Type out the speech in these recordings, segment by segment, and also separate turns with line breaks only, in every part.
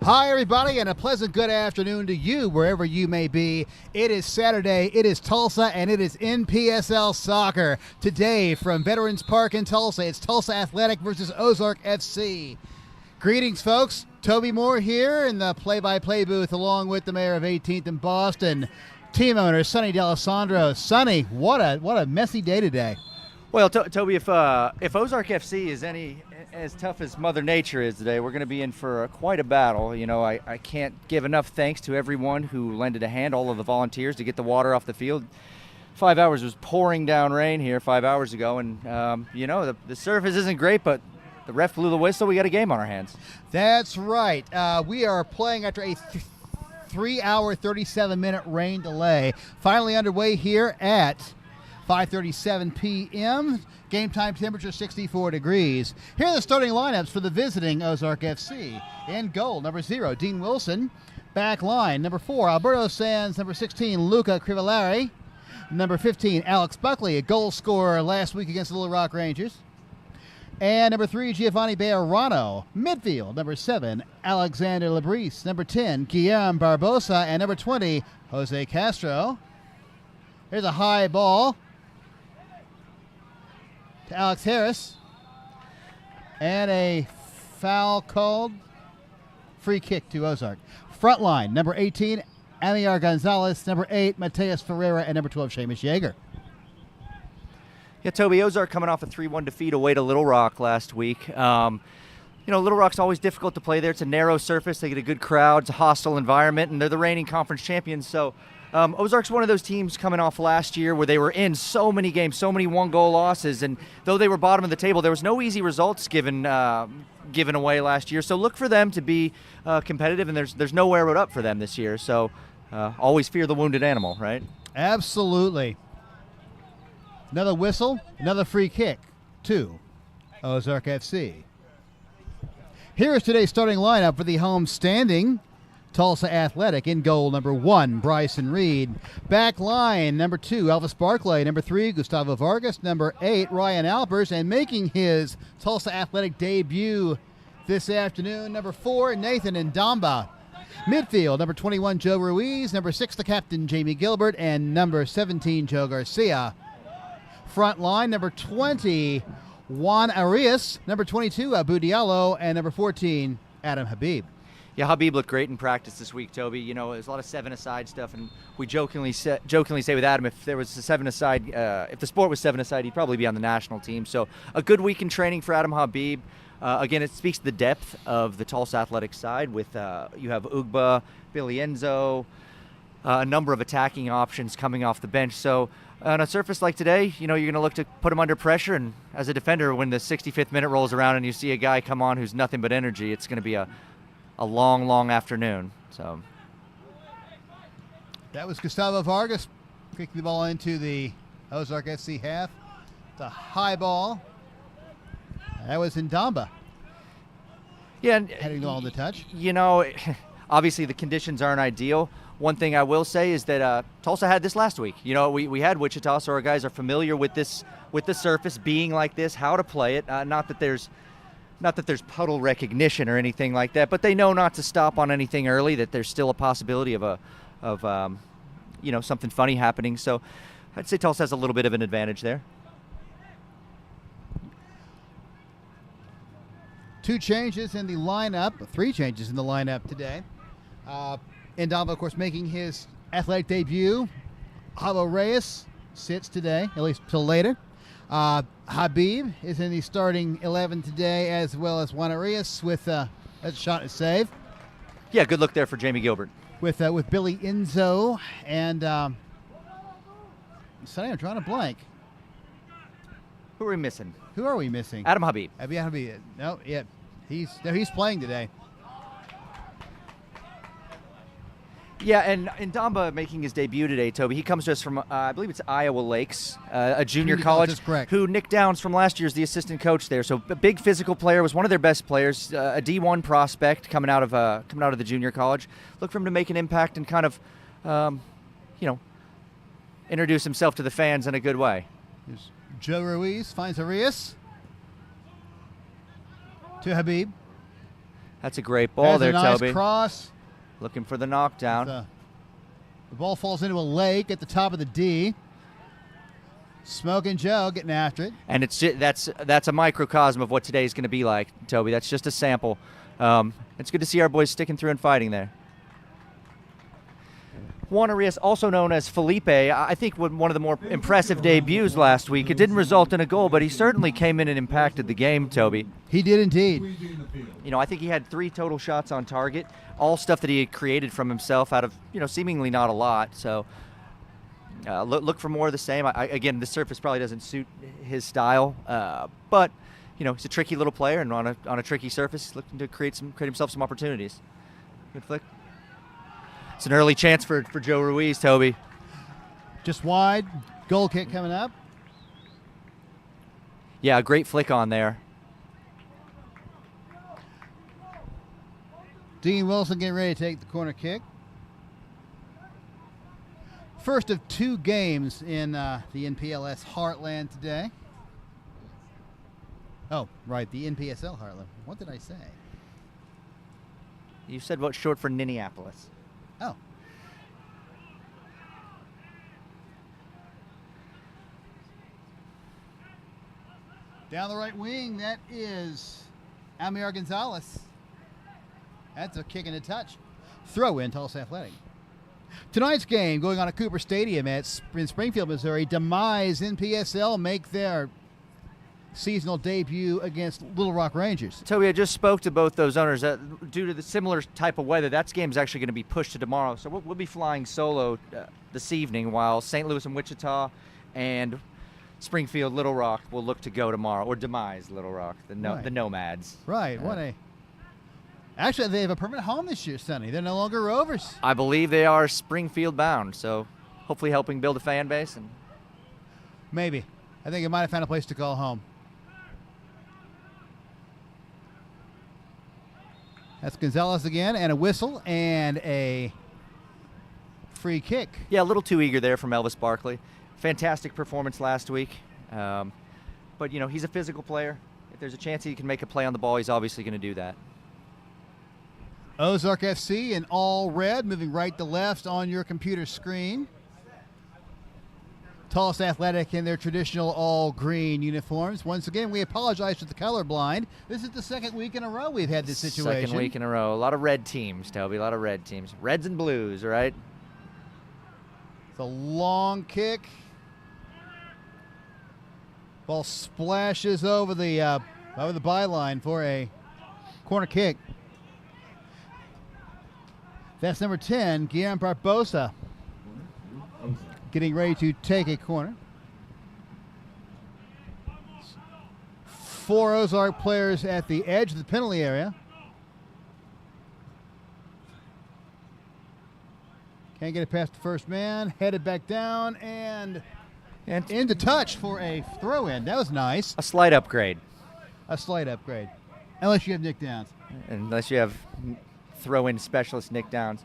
Hi, everybody, and a pleasant good afternoon to you, wherever you may be. It is Saturday, it is Tulsa, and it is NPSL soccer. Today, from Veterans Park in Tulsa, it's TulsaAthletc versus Ozark FC. Greetings, folks. Toby Moore here in the play-by-play booth, along with the mayor of 18th in Boston, team owner Sonny D'Alessandro. Sonny, what a messy day today.
Well, Toby, if Ozark FC is any as tough as Mother Nature is today, we're going to be in for quite a battle. You know, I can't give enough thanks to everyone who lended a hand, all of the volunteers, to get the water off the field. 5 hours was pouring down rain here 5 hours ago, and, you know, the surface isn't great, but the ref blew the whistle. We got a game on our hands. That's
right. We are playing after a 3-hour, 37-minute rain delay. Finally underway here at 5:37 p.m. Game time temperature 64 degrees. Here are the starting lineups for the visiting Ozark FC. In goal, number 0, Dean Wilson. Back line, number 4, Alberto Sands. Number 16, Luca Crivellari. Number 15, Alex Buckley, a goal scorer last week against the Little Rock Rangers. And number 3, Giovanni Bejarano. Midfield, number 7, Alexander Labrise. Number 10, Guillermo Barbosa. And number 20, Jose Castro. Here's a high ball to Alex Harris. And a foul called. Free kick to Ozark. Front line, number 18, Amiar Gonzalez. Number 8, Mateus Ferreira. And number 12, Seamus Yeager.
Yeah, Toby, Ozark coming off a 3-1 defeat away to Little Rock last week. You know, Little Rock's always difficult to play there. It's a narrow surface. They get a good crowd. It's a hostile environment, and they're the reigning conference champions. So Ozark's one of those teams coming off last year where they were in so many games, so many one-goal losses, and though they were bottom of the table, there was no easy results given away last year. So look for them to be competitive, and there's nowhere but up for them this year. So always fear the wounded animal, right?
Absolutely. Another whistle, another free kick to Ozark FC. Here is today's starting lineup for the home standing TulsaAthletc. In goal, number 1, Bryson Reed. Back line, number 2, Elvis Barclay. Number 3, Gustavo Vargas. Number 8, Ryan Alpers. And making his TulsaAthletc debut this afternoon, number 4, Nathan Ndamba. Midfield, number 21, Joe Ruiz. Number 6, the captain, Jamie Gilbert. And number 17, Joe Garcia. Front line, number 20, Juan Arias. Number 22, Abu Diallo. And number 14, Adam Habib.
Yeah, Habib looked great in practice this week, Toby. You know, there's a lot of 7-a-side stuff, and we jokingly say with Adam, if there was a 7-a-side, if the sport was 7-a-side, he'd probably be on the national team. So a good week in training for Adam Habib. Again, it speaks to the depth of the Tulsa side with you have Ugba, Billy Enzo, a number of attacking options coming off the bench. So on a surface like today, you know, you're going to look to put him under pressure, and as a defender, when the 65th minute rolls around and you see a guy come on who's nothing but energy, it's going to be a long afternoon. So
that was Gustavo Vargas kicking the ball into the Ozark FC half. It's a high ball. That was Ndamba.
Yeah, and
heading on the touch.
You know, obviously the conditions aren't ideal. One thing I will say is that Tulsa had this last week. You know, we had Wichita, so our guys are familiar with this, with the surface being like this, how to play it. Not that there's puddle recognition or anything like that, but they know not to stop on anything early, that there's still a possibility of you know, something funny happening. So I'd say Tulsa has a little bit of an advantage there.
3 changes in the lineup today. Ndamba, of course, making his athletic debut. Javo Reyes sits today, at least till later. Habib is in the starting 11 today, as well as Juan Arias with a shot and save.
Yeah, good look there for Jamie Gilbert.
With Billy Enzo and Sonny, I'm drawing a blank.
Who are we missing?
Adam
Habib.
Habib. No, yeah, he's playing today.
Yeah, and Ndamba making his debut today, Toby. He comes to us from, I believe it's Iowa Lakes, a junior college.
That's correct.
Who Nick Downs from last year is the assistant coach there. So a big physical player, was one of their best players, a D1 prospect coming out of the junior college. Look for him to make an impact and kind of, you know, introduce himself to the fans in a good way.
Here's Joe Ruiz finds Arias to Habib.
That's a great ball there,
a nice
Toby.
Cross.
Looking for the knockdown.
The ball falls into a lake at the top of the D. Smoking Joe getting after it.
And that's a microcosm of what today is going to be like, Toby. That's just a sample. It's good to see our boys sticking through and fighting there. Juan Arias, also known as Felipe, I think one of the more impressive debuts last week. It didn't result in a goal, but he certainly came in and impacted the game, Toby.
He did indeed.
I think he had 3 total shots on target, all stuff that he had created from himself out of, seemingly not a lot. So look for more of the same. Again, the surface probably doesn't suit his style, but he's a tricky little player, and on a tricky surface, he's looking to create himself some opportunities. Good flick. It's an early chance for Joe Ruiz, Toby.
Just wide. Goal kick coming up.
Yeah, a great flick on there.
Dean Wilson getting ready to take the corner kick. First of 2 games in the NPLS Heartland today. Oh, right, the NPSL Heartland. What did I say?
You said what's short for Minneapolis.
Oh. Down the right wing, that is Amir Gonzalez. That's a kick and a touch. Throw in TulsaAthletc. Tonight's game going on at Cooper Stadium in Springfield, Missouri. Demise NPSL make their seasonal debut against Little Rock Rangers.
Toby, I just spoke to both those owners. Due to the similar type of weather, that game is actually going to be pushed to tomorrow. So we'll be flying solo this evening, while St. Louis and Wichita and Springfield, Little Rock will look to go tomorrow, or Demise Little Rock, the Nomads.
Right. Actually, they have a permanent home this year, Sonny. They're no longer Rovers.
I believe they are Springfield bound, so hopefully helping build a fan base. And
maybe. I think they might have found a place to call home. That's Gonzalez again, and a whistle and a free kick.
Yeah, a little too eager there from Elvis Barkley. Fantastic performance last week. But, he's a physical player. If there's a chance he can make a play on the ball, he's obviously going to do that.
Ozark FC in all red, moving right to left on your computer screen. TulsaAthletc in their traditional all green uniforms. Once again, we apologize to the colorblind. This is the second week in a row we've had this situation.
Second week in a row. A lot of red teams, Toby. A lot of red teams. Reds and blues, right?
It's a long kick. Ball splashes over the byline for a corner kick. That's number 10, Guillermo Barbosa, getting ready to take a corner. 4 Ozark players at the edge of the penalty area. Can't get it past the first man. Headed back down and into touch for a throw-in. That was nice.
A slight upgrade.
Unless you have Nick Downs.
Unless you have throw-in specialist Nick Downs.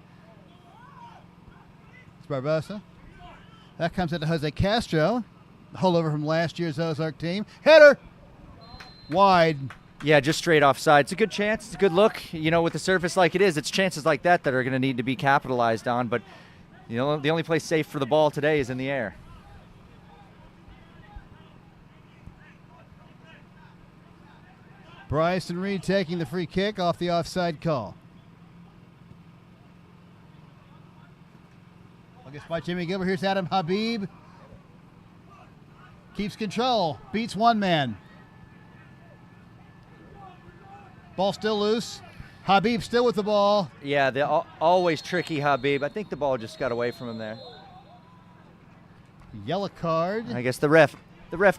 It's Barbosa. That comes into Jose Castro. Holdover from last year's Ozark team. Header! Wide.
Yeah, just straight offside. It's a good chance. It's a good look. With the surface like it is, it's chances like that are going to need to be capitalized on. But, the only place safe for the ball today is in the air.
Bryson Reed taking the free kick off the offside call. Against by Jimmy Gilbert. Here's Adam Habib. Keeps control. Beats one man. Ball still loose. Habib still with the ball.
Yeah, they're always tricky, Habib. I think the ball just got away from him there.
Yellow card.
I guess the ref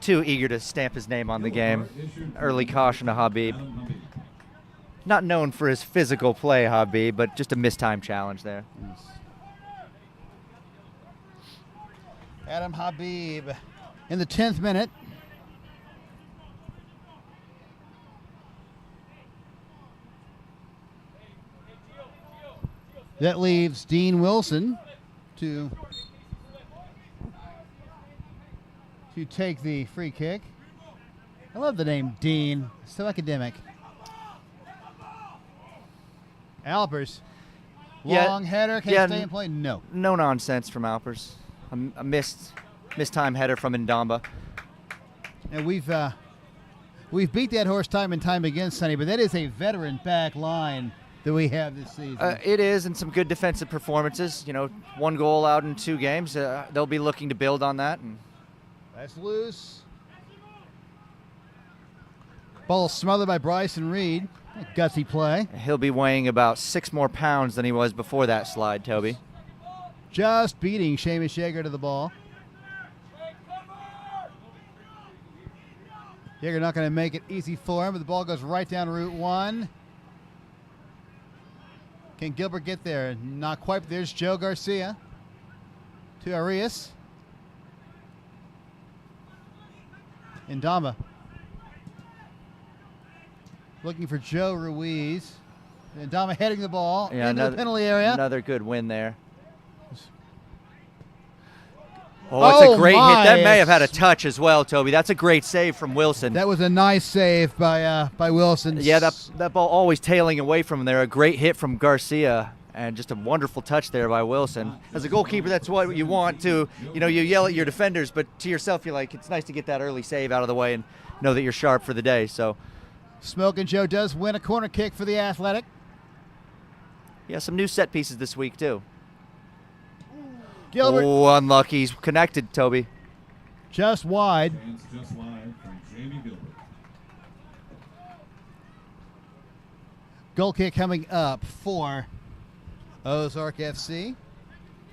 too eager to stamp his name on the game. Early caution to Habib. Not known for his physical play, Habib, but just a mistime challenge there.
Adam Habib in the 10th minute. That leaves Dean Wilson to take the free kick. I love the name Dean. So academic. Alpers.
Yeah,
Long header, can't stay in play? No.
No nonsense from Alpers. A missed time header from Ndamba.
And we've beat that horse time and time again, Sonny, but that is a veteran back line that we have this season.
It is, and some good defensive performances. 1 goal out in 2 games. They'll be looking to build on that. And
that's loose. Ball smothered by Bryson Reed. Gutsy play.
He'll be weighing about 6 more pounds than he was before that slide, Toby.
Just beating Seamus Yeager to the ball. Yeager not going to make it easy for him, but the ball goes right down Route 1. Can Gilbert get there? Not quite. There's Joe Garcia to Arias. Ndamba looking for Joe Ruiz. Ndamba heading the ball into the penalty area.
Another good win there. Oh, it's a great hit. That may have had a touch as well, Toby. That's a great save from Wilson.
That was a nice save by Wilson.
Yeah, that ball always tailing away from there. A great hit from Garcia, and just a wonderful touch there by Wilson. As a goalkeeper, that's what you want to. You yell at your defenders, but to yourself, you're like, it's nice to get that early save out of the way and know that you're sharp for the day. So,
Smokin' Joe does win a corner kick for the Athletic.
Yeah, some new set pieces this week too.
Gilbert.
Oh, unlucky. He's connected, Toby.
Just wide.
It's just wide from Jamie Gilbert.
Goal kick coming up for Ozark FC.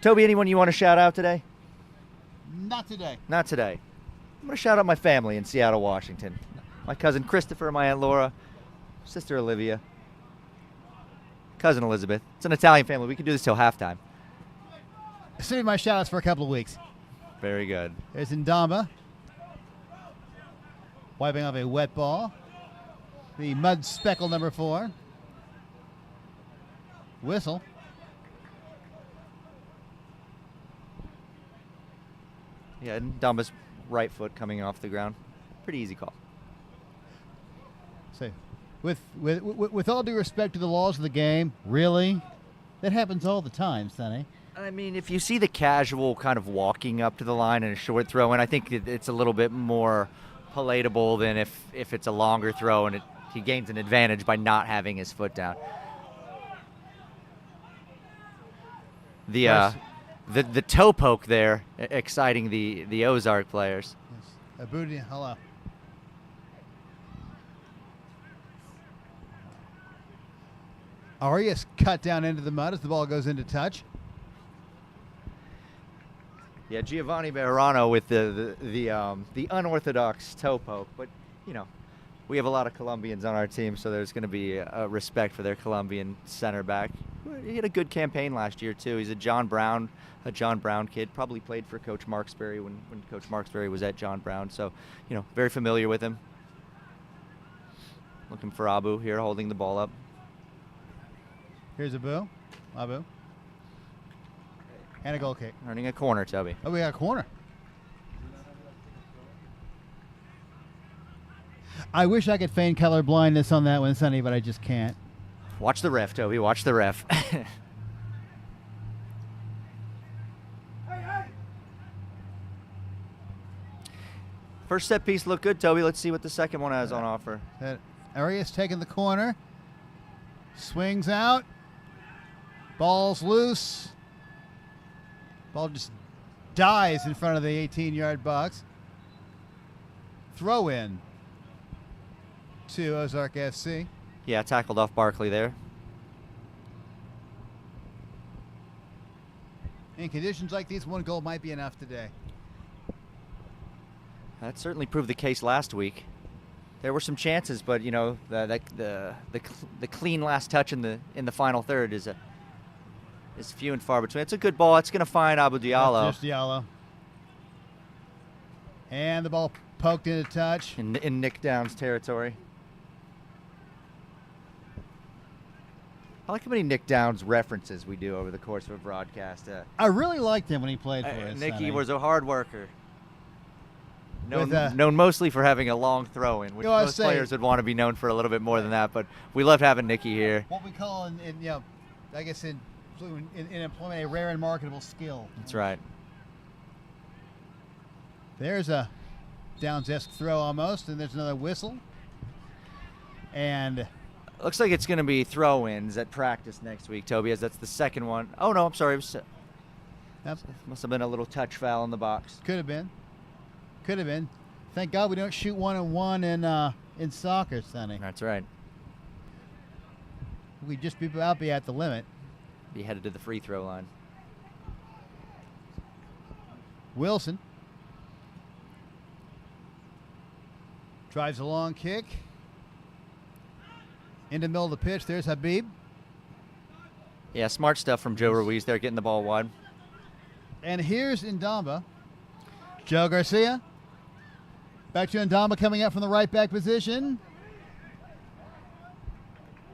Toby, anyone you want to shout out today?
Not today.
Not today. I'm going to shout out my family in Seattle, Washington. My cousin Christopher, my Aunt Laura, sister Olivia, cousin Elizabeth. It's an Italian family. We can do this till halftime.
Saving my shout-outs for a couple of weeks.
Very good.
There's Ndamba. Wiping off a wet ball. The mud speckle number 4. Whistle.
Yeah, Ndamba's right foot coming off the ground. Pretty easy call.
So, with all due respect to the laws of the game, really? That happens all the time, Sonny.
I mean, if you see the casual kind of walking up to the line and a short throw, and I think it's a little bit more palatable than if it's a longer throw and he gains an advantage by not having his foot down. The toe poke there, exciting the Ozark players.
Yes. Abudi, hello. Arias cut down into the mud as the ball goes into touch.
Yeah, Giovanni Bejarano with the unorthodox toe poke, but we have a lot of Colombians on our team, so there's going to be a respect for their Colombian center back. He had a good campaign last year too. He's a John Brown kid. Probably played for Coach Marksberry when Coach Marksberry was at John Brown, so very familiar with him. Looking for Abu here, holding the ball up.
Here's Abu. And a goal kick.
Earning a corner, Toby.
Oh, we got a corner. I wish I could feign color blindness on that one, Sonny, but I just can't.
Watch the ref, Toby. Watch the ref. First set piece looked good, Toby. Let's see what the second one has on offer.
Arias taking the corner. Swings out. Ball's loose. Ball just dies in front of the 18-yard box. Throw in to Ozark FC.
Yeah, tackled off Barkley there.
In conditions like these, 1 goal might be enough today.
That certainly proved the case last week. There were some chances, but the clean last touch in the final third is few and far between. It's a good ball. It's going to find Abu Diallo.
Just Diallo. And the ball poked into touch.
In Nick Downs territory. I like how many Nick Downs references we do over the course of a broadcast.
I really liked him when he played for us.
Nicky was a hard worker. Known mostly for having a long throw-in, which most players would want to be known for a little bit more than that. But we love having Nikki here.
What we call I guess in employment, a rare and marketable skill.
That's right.
There's a Downs-esque throw almost, and there's another whistle. And
looks like it's going to be throw-ins at practice next week, Toby, as that's the second one. Oh, no, I'm sorry. Must have been a little touch foul in the box.
Could have been. Thank God we don't shoot 1-on-1 in soccer, Sonny.
That's right.
We'd just be at the limit.
Be headed to the free throw line.
Wilson drives a long kick. In the middle of the pitch, there's Habib.
Yeah, smart stuff from Joe Ruiz there, getting the ball wide.
And here's Ndamba. Joe Garcia. Back to Ndamba coming up from the right back position.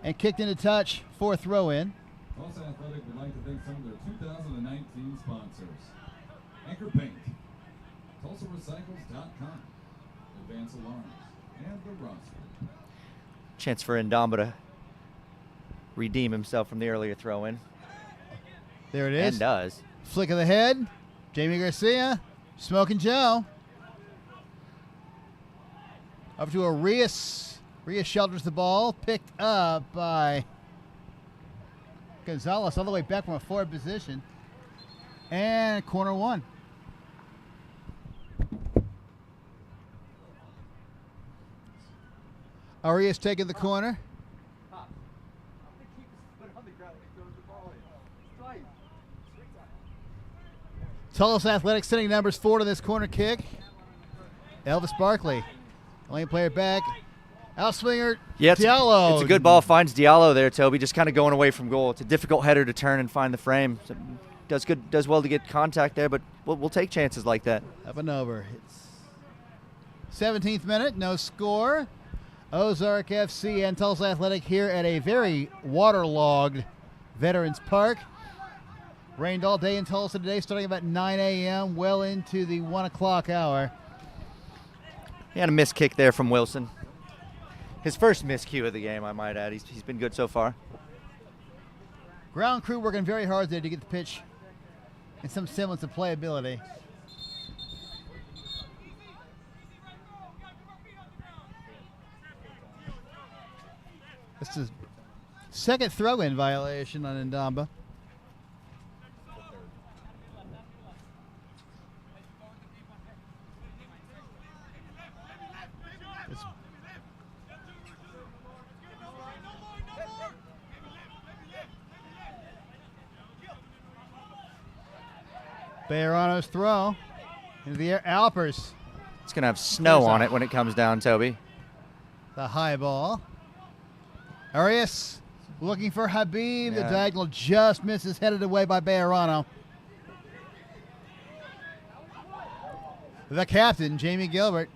And kicked into touch for a throw-in.
Tulsa Athletic would like to thank some of their 2019 sponsors. Anchor Paint, TulsaRecycles.com, Advance Alarms, and the roster.
Chance for Ndamba to redeem himself from the earlier throw-in.
There it is.
And does.
Flick of the head. Jamie Garcia. Smoking Joe. Up to Arias. Arias shelters the ball. Picked up by Gonzalez all the way back from a forward position. And corner one. Arias taking the corner. Tulsa Athletic sending numbers forward on this corner kick. Elvis Barkley. Lane player back. Outswinger Diallo.
It's a good ball. Finds Diallo there, Toby. Just kind of going away from goal. It's a difficult header to turn and find the frame. So does well to get contact there, but we'll take chances like that.
Up and over. It's 17th minute. No score. Ozark FC and Tulsa Athletic here at a very waterlogged Veterans Park. Rained all day in Tulsa today, starting about 9 a.m., well into the 1 o'clock hour.
He had a missed kick there from Wilson. His first miscue of the game, I might add. He's been good so far.
Ground crew working very hard there to get the pitch in some semblance of playability. This is second throw-in violation on Ndamba. Bejarano's throw into the air. Alpers.
It's going to have snow on it when it comes down, Toby.
The high ball. Arias looking for Habib.
Yeah.
The diagonal just misses, headed away by Bejarano. The captain, Jamie Gilbert.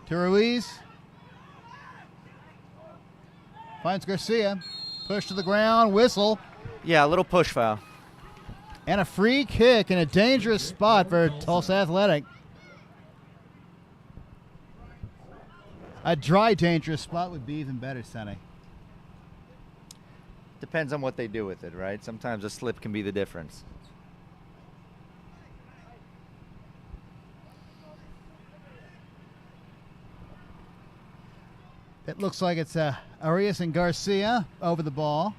To Ruiz. Finds Garcia. Push to the ground. Whistle.
Yeah, a little push foul.
And a free kick in a dangerous spot for Tulsa Athletic. A dry, dangerous spot would be even better, Sonny.
Depends on what they do with it, right? Sometimes a slip can be the difference.
It looks like it's Arias and Garcia over the ball.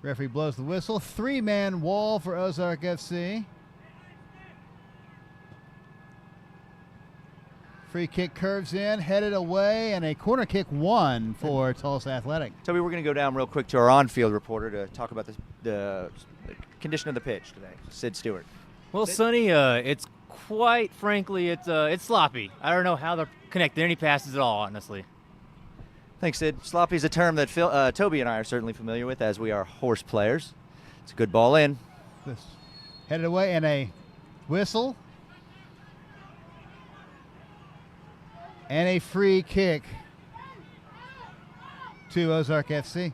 Referee blows the whistle. Three-man wall for Ozark FC. Free kick curves in, headed away, and a corner kick won for Tulsa Athletic.
Toby, we're going to go down real quick to our on-field reporter to talk about the condition of the pitch today. Sid Stewart.
Well, Sonny, it's quite frankly, it's sloppy. I don't know how they're connecting any passes at all, honestly.
Thanks, Sid. Sloppy is a term that Toby and I are certainly familiar with, as we are horse players. It's a good ball in.
This headed away, and a whistle. And a free kick to Ozark FC.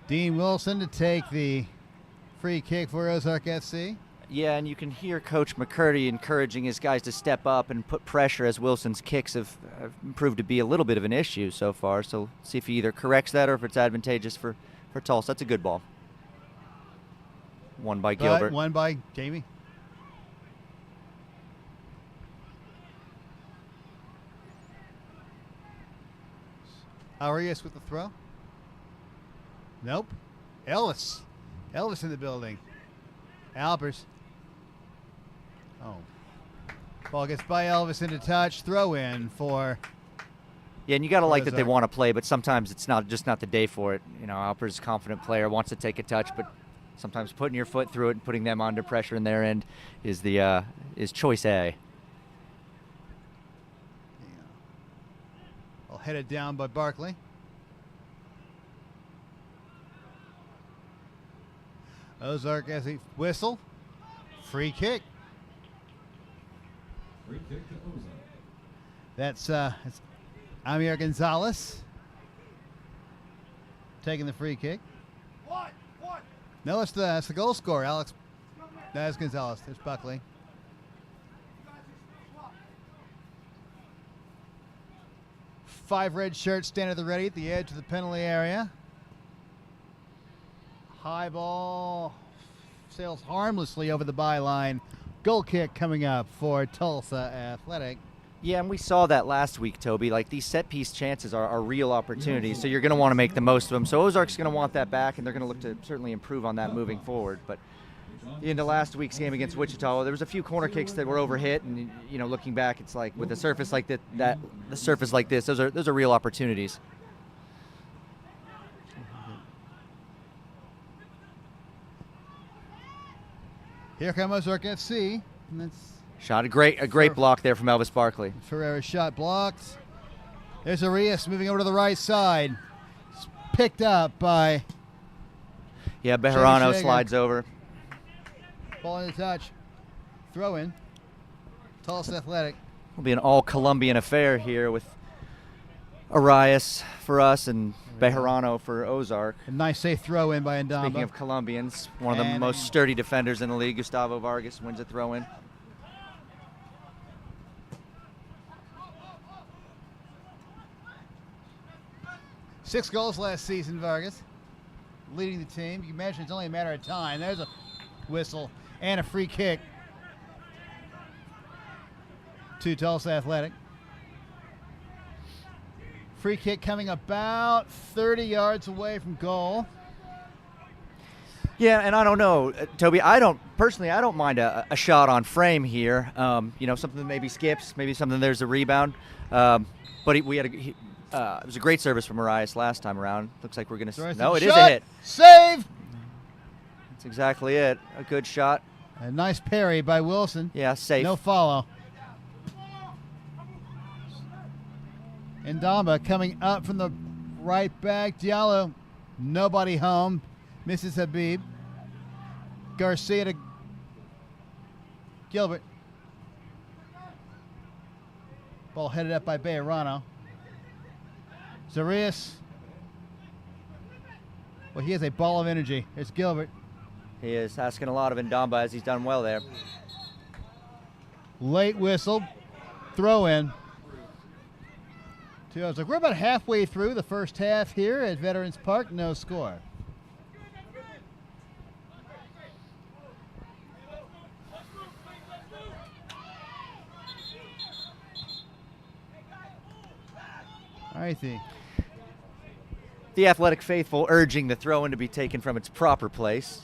Dean Wilson to take the free kick for Ozark FC.
Yeah, and you can hear Coach McCurdy encouraging his guys to step up and put pressure, as Wilson's kicks have proved to be a little bit of an issue so far. So see if he either corrects that or if it's advantageous for Tulsa. That's a good ball. Won by Gilbert.
Won by Jamie. Arias with the throw. Nope. Elvis in the building. Albers. Oh. Ball gets by Elvis into touch. Throw in for.
Yeah, and you got to like that they
Ozark.
want to play, but sometimes it's not the day for it. You know, Alper's a confident player, wants to take a touch, but sometimes putting your foot through it and putting them under pressure in their end is choice A.
Well, headed down by Barkley. Ozark as a whistle. Free kick.
Free kick to Ozark.
That's Amir Gonzalez taking the free kick. No, it's the goal scorer, Alex. That's Gonzalez. There's Buckley. Five red shirts stand at the ready at the edge of the penalty area. High ball sails harmlessly over the byline. Goal kick coming up for Tulsa Athletic.
Yeah, and we saw that last week, Toby. Like, these set-piece chances are real opportunities, so you're going to want to make the most of them. So Ozark's going to want that back, and they're going to look to certainly improve on that moving forward. But into last week's game against Wichita, there was a few corner kicks that were overhit, and you know, looking back, it's like with a surface like the surface like this, those are real opportunities.
Here come Ozark FC. And that's
Shot a great block there from Elvis Barkley.
Ferreira's shot blocked. There's Arias moving over to the right side. It's picked up by
Yeah, Bejarano
Shager.
slides over.
ball into touch. Throw in. Tulsa Athletic.
It'll be an all-Colombian affair here with Arias for us and Bejarano for Ozark.
A nice safe throw in by Ndamba.
Speaking of Colombians, one of the
And-
most sturdy defenders in the league, Gustavo Vargas, wins a throw-in.
Six goals last season, Vargas. Leading the team. You can imagine it's only a matter of time. There's a whistle and a free kick to Tulsa Athletic. Free kick coming about 30 yards away from goal.
Yeah, and I don't know, Toby. I don't mind a shot on frame here. You know, something that maybe skips, maybe something there's a rebound. But it was a great service from Arias last time around. Looks like we're going to. No, it is a hit.
Save.
That's exactly it. A good shot.
A nice parry by Wilson.
Yeah, safe.
No follow. Ndamba coming up from the right back. Diallo, nobody home. Misses Habib. Garcia to Gilbert. Ball headed up by Bejarano. Zarias. Well, he has a ball of energy. There's Gilbert.
He is asking a lot of Ndamba, as he's done well there.
Late whistle. Throw in. I was like, we're about halfway through the first half here at Veterans Park. No score. All right,
The Athletic faithful urging the throw-in to be taken from its proper place.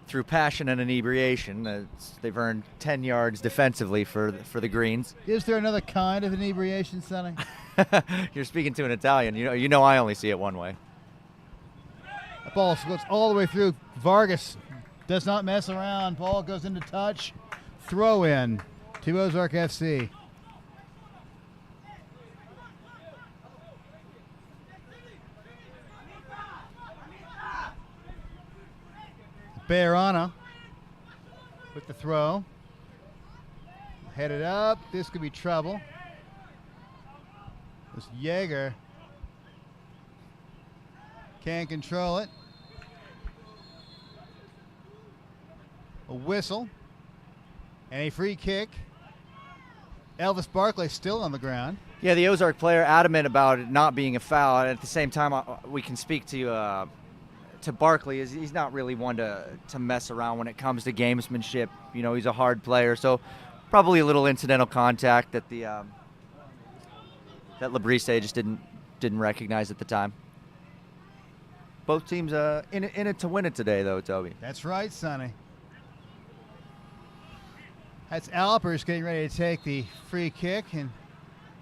Through passion and inebriation, they've earned 10 yards defensively for the Greens.
Is there another kind of inebriation, Sonny?
You're speaking to an Italian. You know I only see it one way.
The ball goes all the way through. Vargas does not mess around. Ball goes into touch. Throw in to Ozark FC. Bejarano with the throw. Headed up. This could be trouble. This Jaeger can't control it. A whistle and a free kick. Elvis Barkley still on the ground.
Yeah, the Ozark player adamant about it not being a foul. And at the same time, we can speak to Barkley. He's not really one to mess around when it comes to gamesmanship. You know, he's a hard player, so probably a little incidental contact that that Labrise just didn't recognize at the time. Both teams in it to win it today, though, Toby.
That's right, Sonny. That's Alpers getting ready to take the free kick and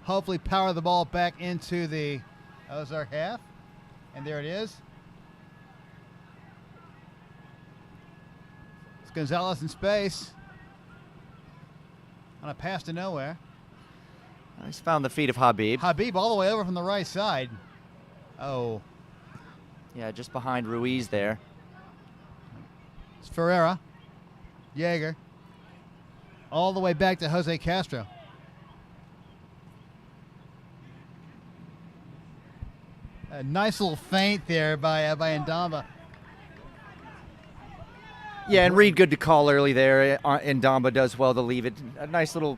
hopefully power the ball back into the Ozark half. And there it is. It's Gonzalez in space on a pass to nowhere.
He's found the feet of Habib.
Habib all the way over from the right side. Oh.
Yeah, just behind Ruiz there.
It's Ferreira. Jaeger. All the way back to Jose Castro. A nice little feint there by Ndamba.
Yeah, and Reed good to call early there. Ndamba does well to leave it. A nice little,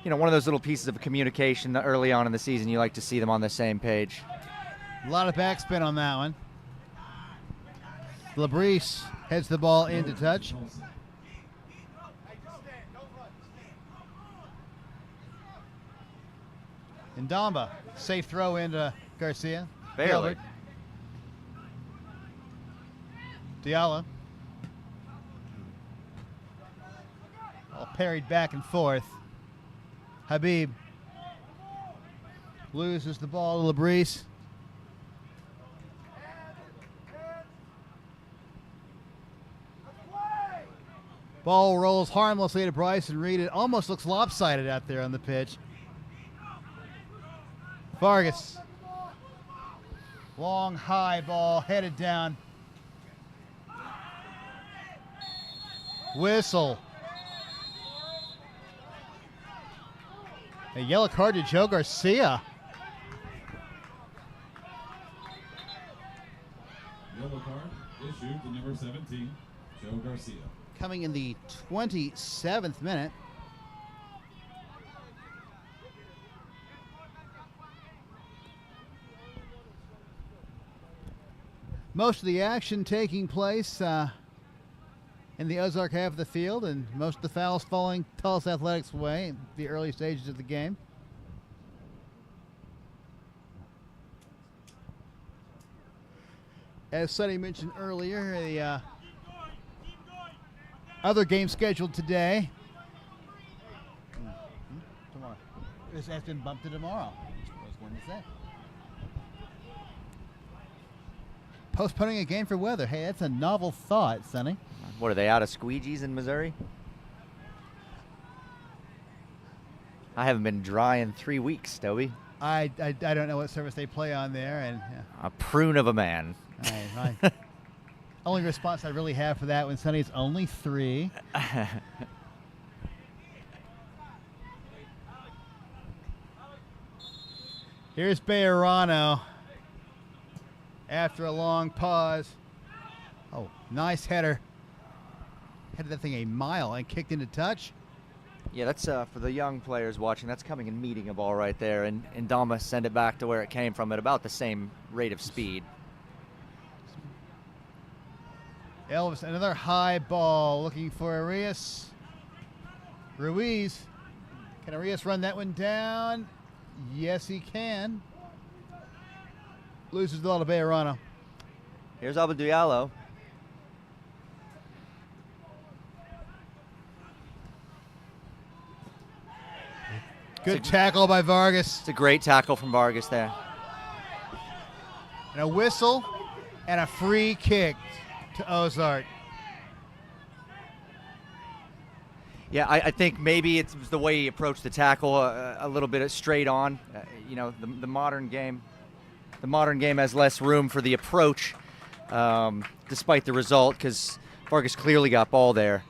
one of those little pieces of communication that early on in the season you like to see them on the same page.
A lot of backspin on that one. Labrise heads the ball into touch. Ndamba, safe throw into Garcia.
Barely.
Diallo. All parried back and forth. Habib loses the ball to Labrise. Ball rolls harmlessly to Bryson Reed. It almost looks lopsided out there on the pitch. Vargas. Long, high ball, headed down. Whistle. A yellow card to Joe Garcia.
Yellow card issued to number 17, Joe Garcia.
Coming in the 27th minute. Most of the action taking place in the Ozark half of the field, and most of the fouls falling TulsaAthletc's way in the early stages of the game. As Sonny mentioned earlier, the other game scheduled today. Tomorrow. This has been bumped to tomorrow. I was going to say. Postponing a game for weather. Hey, that's a novel thought, Sonny.
What, are they out of squeegees in Missouri? I haven't been dry in 3 weeks, Toby.
I don't know what service they play on there, and
A prune of a man.
right. Only response I really have for that one, Sonny, is only 3. Here's Bejarano after a long pause. Oh, nice header. Headed that thing a mile and kicked into touch.
Yeah, that's for the young players watching. That's coming and meeting a ball right there, and Ndamba send it back to where it came from at about the same rate of speed.
Elvis, another high ball looking for Arias. Ruiz. Can Arias run that one down? Yes, he can. Loses the ball to Bejarano.
Here's Abou Diallo.
Good tackle by Vargas.
It's a great tackle from Vargas there.
And a whistle and a free kick to Ozark.
Yeah, I think maybe it was the way he approached the tackle a little bit straight on. The modern game has less room for the approach, despite the result, because Vargas clearly got ball there.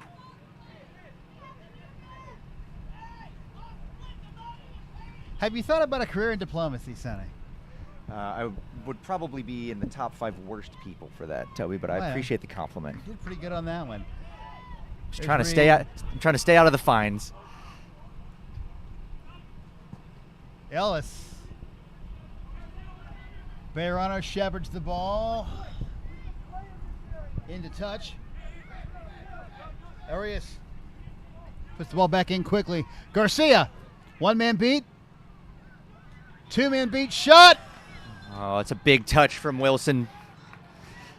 Have you thought about a career in diplomacy, Sonny?
I would probably be in the top 5 worst people for that, Toby, but I
Wow.
appreciate the compliment.
You did pretty good on that one.
Just trying to stay out. I'm trying to stay out of the fines.
Ellis. Bejarano shepherds the ball. Into touch. Arias puts the ball back in quickly. Garcia. 1-man beat. 2-man beat. Shot.
Oh, it's a big touch from Wilson.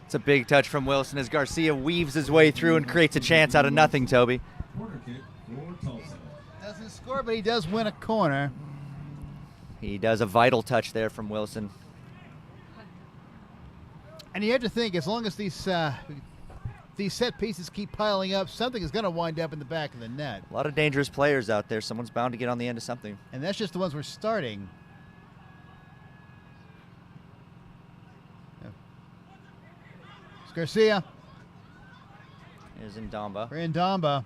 It's a big touch from Wilson as Garcia weaves his way through and creates a chance out of nothing, Toby.
Corner kick for Tulsa.
Doesn't score, but he does win a corner.
He does a vital touch there from Wilson.
And you have to think, as long as these set pieces keep piling up, something is going to wind up in the back of the net.
A lot of dangerous players out there. Someone's bound to get on the end of something.
And that's just the ones we're starting. It's Garcia.
Here's Ndamba.
We're in Damba.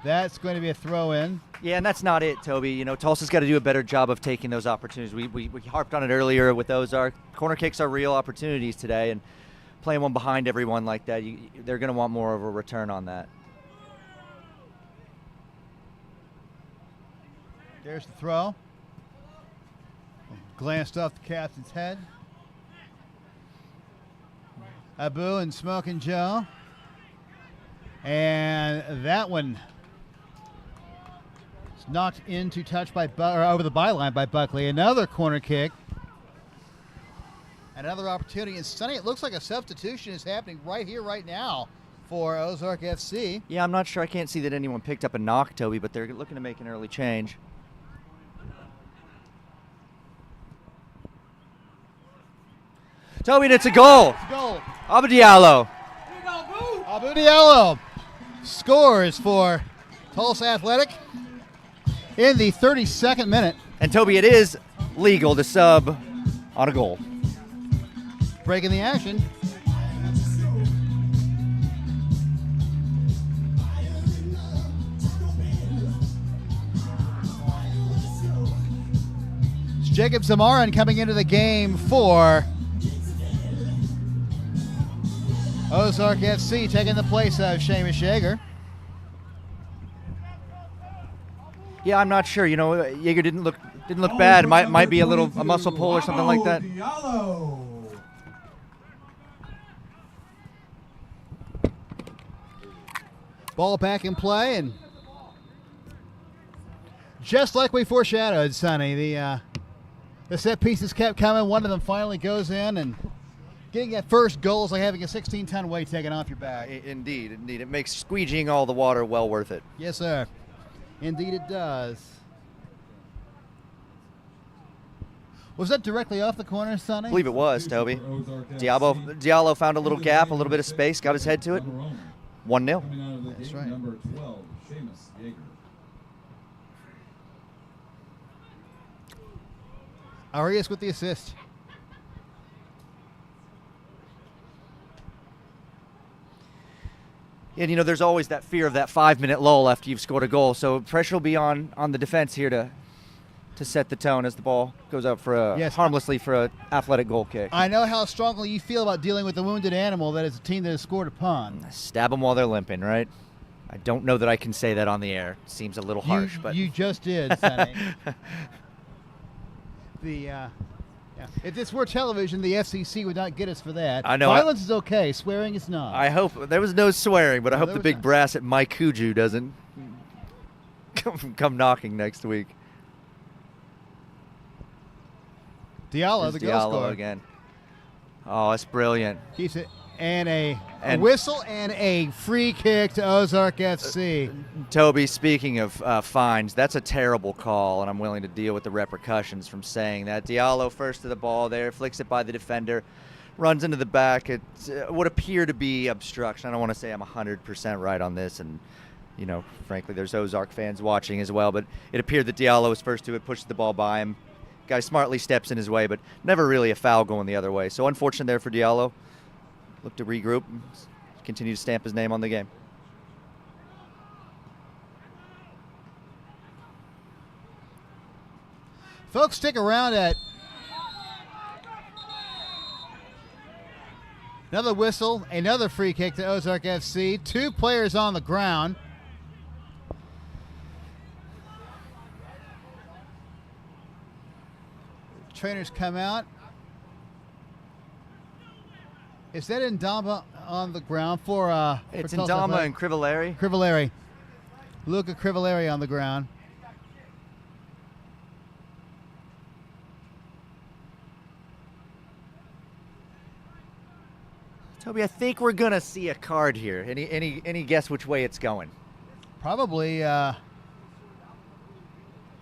That's going to be a throw in.
Yeah, and that's not it, Toby. You know, Tulsa's got to do a better job of taking those opportunities. We harped on it earlier with Ozark. Corner kicks are real opportunities today, and playing one behind everyone like that, they're going to want more of a return on that.
There's the throw. Glanced off the captain's head. Abu and Smoking Joe. And that one is knocked into touch by or over the byline by Buckley. Another corner kick. Another opportunity. And Sonny, it looks like a substitution is happening right here, right now for Ozark FC.
Yeah, I'm not sure. I can't see that anyone picked up a knock, Toby, but they're looking to make an early change. Toby, and it's a goal.
It's a goal.
Abou Diallo.
Abou Diallo scores for TulsaAthletc in the 32nd minute.
And Toby, it is legal to sub on a goal.
Breaking the action. It's Jacob Zamarin coming into the game for Ozark FC, taking the place of Seamus Yeager.
Yeah, I'm not sure. You know, Yeager didn't look bad. It might be a muscle pull or something like that.
Diallo.
Ball back in play, and just like we foreshadowed, Sonny, the set pieces kept coming. One of them finally goes in, and getting that first goal is like having a 16-ton weight taken off your back.
Indeed. It makes squeegeeing all the water well worth it.
Yes, sir. Indeed it does. Was that directly off the corner, Sonny?
I believe it was, Toby. Diallo found a little gap, a little bit of space, got his head to it. 1-0.
Coming out of the
That's
gate,
right.
number 12, Seamus Yeager.
Arias with the assist.
And, you know, there's always that fear of that 5-minute lull after you've scored a goal. So pressure will be on the defense here to set the tone as the ball goes up for harmlessly for an athletic goal kick.
I know how strongly you feel about dealing with a wounded animal that is a team that has scored upon.
Stab them while they're limping, right? I don't know that I can say that on the air. It seems a little harsh, but
You just did, Sonny. If this were television, the FCC would not get us for that.
I know.
Violence is okay. Swearing is not.
I hope there was no swearing, but I
No,
hope
there
the
was
big
not.
brass at Mike Kuju doesn't come knocking next week.
Diallo,
There's
the goal
Diallo
scorer.
again. Oh, that's brilliant.
Keeps it. And a
And-
whistle and a free kick to Ozark FC.
Toby, speaking of fines, that's a terrible call, and I'm willing to deal with the repercussions from saying that. Diallo first to the ball there, flicks it by the defender, runs into the back. It would appear to be obstruction. I don't want to say I'm 100% right on this, and, you know, frankly, there's Ozark fans watching as well, but it appeared that Diallo was first to it, pushed the ball by him. Guy smartly steps in his way, but never really a foul going the other way. So unfortunate there for Diallo. look to regroup and continue to stamp his name on the game.
Folks, stick around at another whistle, another free kick to Ozark FC. 2 players on the ground. Trainers come out. Is that Ndamba on the ground for
It's
Tulsa
Ndama
Athletic?
and Crivellari.
Crivellari. Luca Crivellari on the ground.
Toby, I think we're gonna see a card here. Any guess which way it's going?
Probably on.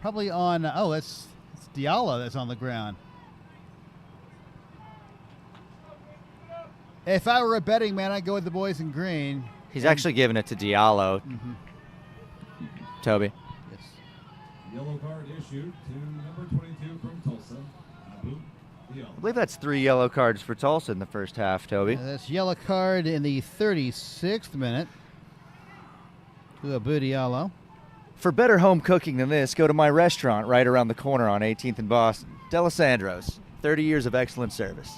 It's Diallo that's on the ground. If I were a betting man, I'd go with the boys in green.
He's actually giving it to Diallo. Toby.
Yes.
Yellow card issued to number 22 from Tulsa, Abu Diallo.
I believe that's 3 yellow cards for Tulsa in the first half, Toby.
That's yellow card in the 36th minute to Abu Diallo.
For better home cooking than this, go to my restaurant right around the corner on 18th and Boston. Delisandro's. 30 years of excellent service.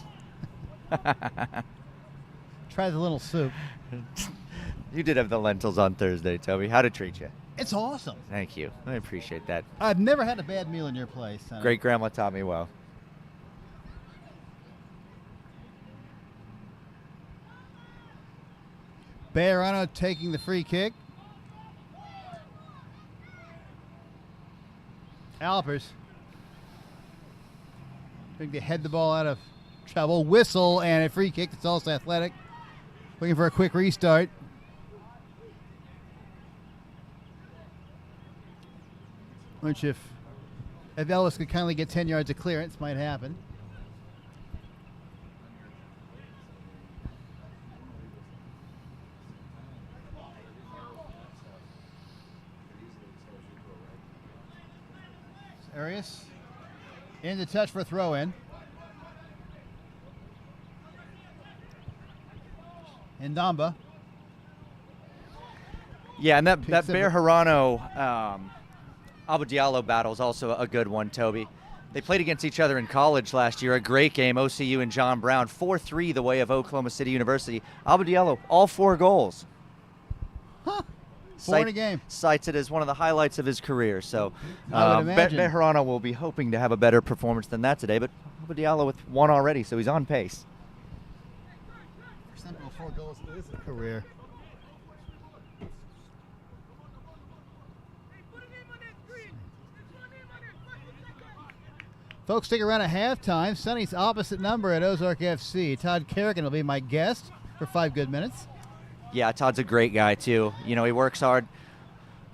Try the little soup.
You did have the lentils on Thursday, Toby. How'd it treat you?
It's awesome.
Thank you. I appreciate that.
I've never had a bad meal in your place.
Great grandma taught me well.
Bejarano taking the free kick. Alpers trying to head the ball out of trouble. Whistle and a free kick to Tulsa Athletic. Looking for a quick restart. Which if Ellis could kindly get 10 yards of clearance, might happen. Arias in the touch for a throw in. Ndamba.
Yeah, and that
Picks up
Bejarano Abu Diallo battle is also a good one, Toby. They played against each other in college last year. A great game, OCU and John Brown. 4-3 the way of Oklahoma City University. Abu Diallo, all 4 goals.
Huh. 4 in a game.
Cites it as one of the highlights of his career. So
I would imagine.
Bejarano will be hoping to have a better performance than that today, but Abu Diallo with 1 already, so he's on pace.
Percent of 4 goals in his career. Folks, stick around at halftime. Sonny's opposite number at Ozark FC. Todd Kerrigan will be my guest for 5 good minutes.
Yeah, Todd's a great guy, too. You know, he works hard.